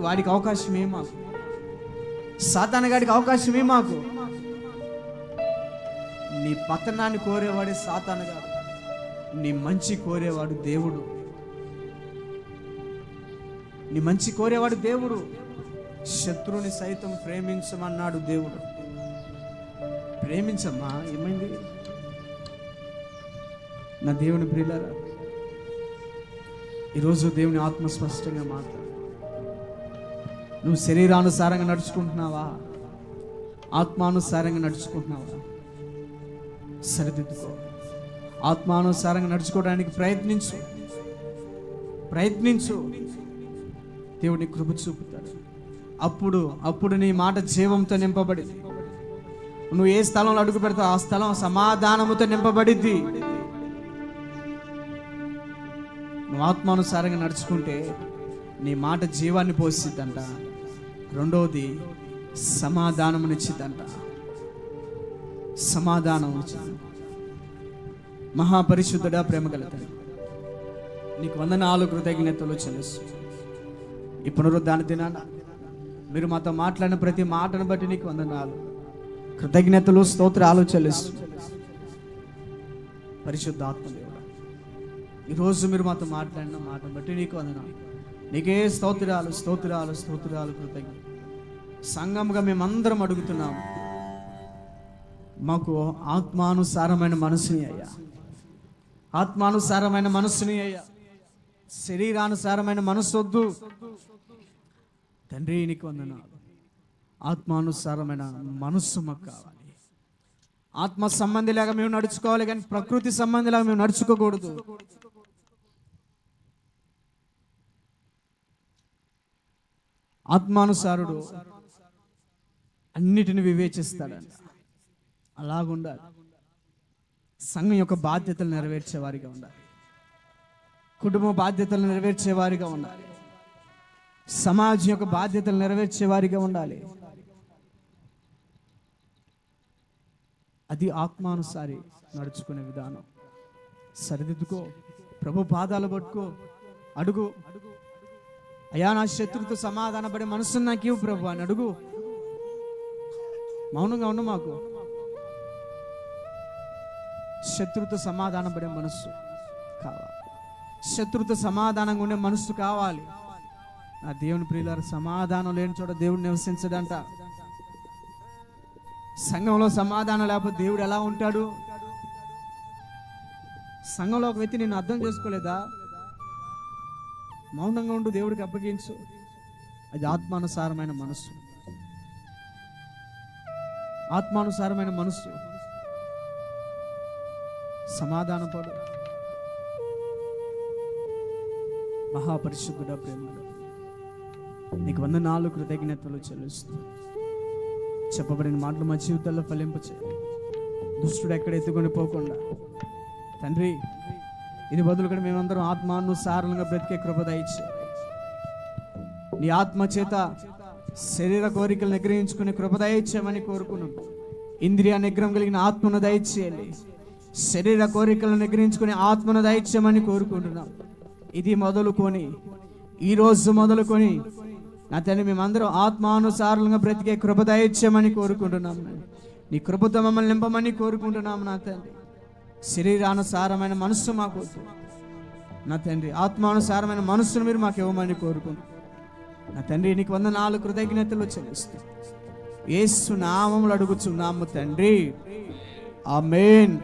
వాడికి అవకాశమే మాకు, సాతానుగాడికి అవకాశమే మాకు. నీ పతనాన్ని కోరేవాడే సాతానుగాడు, నీ మంచి కోరేవాడు దేవుడు. నీ మంచి కోరేవాడు దేవుడు. శత్రువుని సైతం ప్రేమించమన్నాడు దేవుడు. ప్రేమించమ్మా, ఏమైంది? నా దేవుని ప్రియులారా, ఈరోజు దేవుని ఆత్మ స్పష్టంగా మాట్లాడు. నువ్వు శరీరానుసారంగా నడుచుకుంటున్నావా? ఆత్మానుసారంగా నడుచుకుంటున్నావా? సరిదిద్దుకో. ఆత్మానుసారంగా నడుచుకోవడానికి ప్రయత్నించు. దేవుని కృప చూపుతాడు. అప్పుడు నీ మాట జీవంతో నింపబడింది. నువ్వు ఏ స్థలంలో అడుగు పెడతావు ఆ స్థలం సమాధానముతో నింపబడిద్ది. నువ్వు ఆత్మానుసారంగా నడుచుకుంటే నీ మాట జీవాన్ని పోసిద్దంట. రెండవది సమాధానమునిచ్చిద్దంట. సమాధానం మహాపరిశుద్ధుడా, ప్రేమ కలుగుతాడు. నీకు వందనాలు, కృతజ్ఞతలు చెల్లిస్తూ ఈ పునరుద్ధాన దినాన మీరు మాతో మాట్లాడిన ప్రతి మాటను బట్టి నీకు వందనాలు, కృతజ్ఞతలు, స్తోత్రాలు చెల్లిస్తూ పరిశుద్ధ ఆత్మదేవుడా, ఈరోజు మీరు మాతో మాట్లాడిన మాటను బట్టి నీకు వందనాలు. నీకే స్తోత్రాలు, కృతజ్ఞత. సంఘంగా మేమందరం అడుగుతున్నాము, మాకు ఆత్మానుసారమైన మనసుని అయ్యా, ఆత్మానుసారమైన మనసుని అయ్యా. శరీరానుసారమైన మనసు వద్దు తండ్రి. నీకు వందనాలు. ఆత్మానుసారమైన మనస్సు మాకు కావాలి. ఆత్మ సంబంధిలాగా మేము నడుచుకోవాలి, కానీ ప్రకృతి సంబంధిలాగా మేము నడుచుకోకూడదు. ఆత్మానుసారుడు అన్నిటిని వివేచిస్తాడంట. అలాగుండాలి. సంఘం యొక్క బాధ్యతలు నెరవేర్చే వారిగా ఉండాలి. కుటుంబ బాధ్యతలు నెరవేర్చే వారిగా ఉండాలి. సమాజం యొక్క బాధ్యతలు నెరవేర్చే వారిగా ఉండాలి. అది ఆత్మానుసారి నడుచుకునే విధానం. సరిదిద్దుకో, ప్రభు పాదాలు పట్టుకో, అడుగు, అయా నా శత్రుతో సమాధానపడే మనసు నాకు ఇవ్వు ప్రభు అని అడుగు. మౌనంగా ఉండు. మాకు శత్రుతో సమాధానపడే మనస్సు కావాలి. శత్రుతో సమాధానంగా ఉండే మనస్సు కావాలి. నా దేవుని ప్రియులారా, సమాధానం లేని చోట దేవుడు నివసించడంట. సంఘంలో సమాధానం లేకపోతే దేవుడు ఎలా ఉంటాడు? సంఘంలో ఒక వ్యక్తి నేను అర్థం చేసుకోలేదా? మౌనంగా ఉండు, దేవుడికి అప్పగించు. అది ఆత్మానుసారమైన మనస్సు. ఆత్మానుసారమైన మనస్సు. సమాధానపడు. మహాపరిశుద్ధుడ, ప్రేమడు, నీకు వందనాలు, కృతజ్ఞతలు చెల్లిస్తూ చెప్పబడిన మాటలు మా జీవితాల్లో ఫలింపు చేయాలి. దుష్టుడు ఎక్కడ ఎత్తుకొని పోకుండా తండ్రి, ఇది బదులు కూడా మేమందరం ఆత్మానుసారంగా బ్రతికే కృప దయచేయాలి. నీ ఆత్మ చేత శరీర కోరికలు నిగ్రహించుకునే కృప దయచేయమని కోరుకున్నాం. ఇంద్రియ నిగ్రహం కలిగిన ఆత్మను దయచేయాలి. శరీర కోరికలను నిగ్రహించుకునే ఆత్మను దయచేయమని కోరుకుంటున్నాం. ఇది మొదలుకొని, ఈరోజు మొదలుకొని నా తండ్రి మేమందరం ఆత్మానుసారంగా బ్రతికే కృప దయచేయమని కోరుకుంటున్నాం. నీ కృపతో మమ్మల్ని నింపమని కోరుకుంటున్నాం. నా తండ్రి, శరీరానుసారమైన మనస్సు మాకు వద్దు. నా తండ్రి, ఆత్మానుసారమైన మనస్సును మీరు మాకు ఇవ్వమని కోరుకుంటున్నాం. నా తండ్రి, నీకు వందనాలు, కృతజ్ఞతలు చెల్లిస్తూ యేసు నామములో అడుగుచున్నాము తండ్రి. ఆమేన్.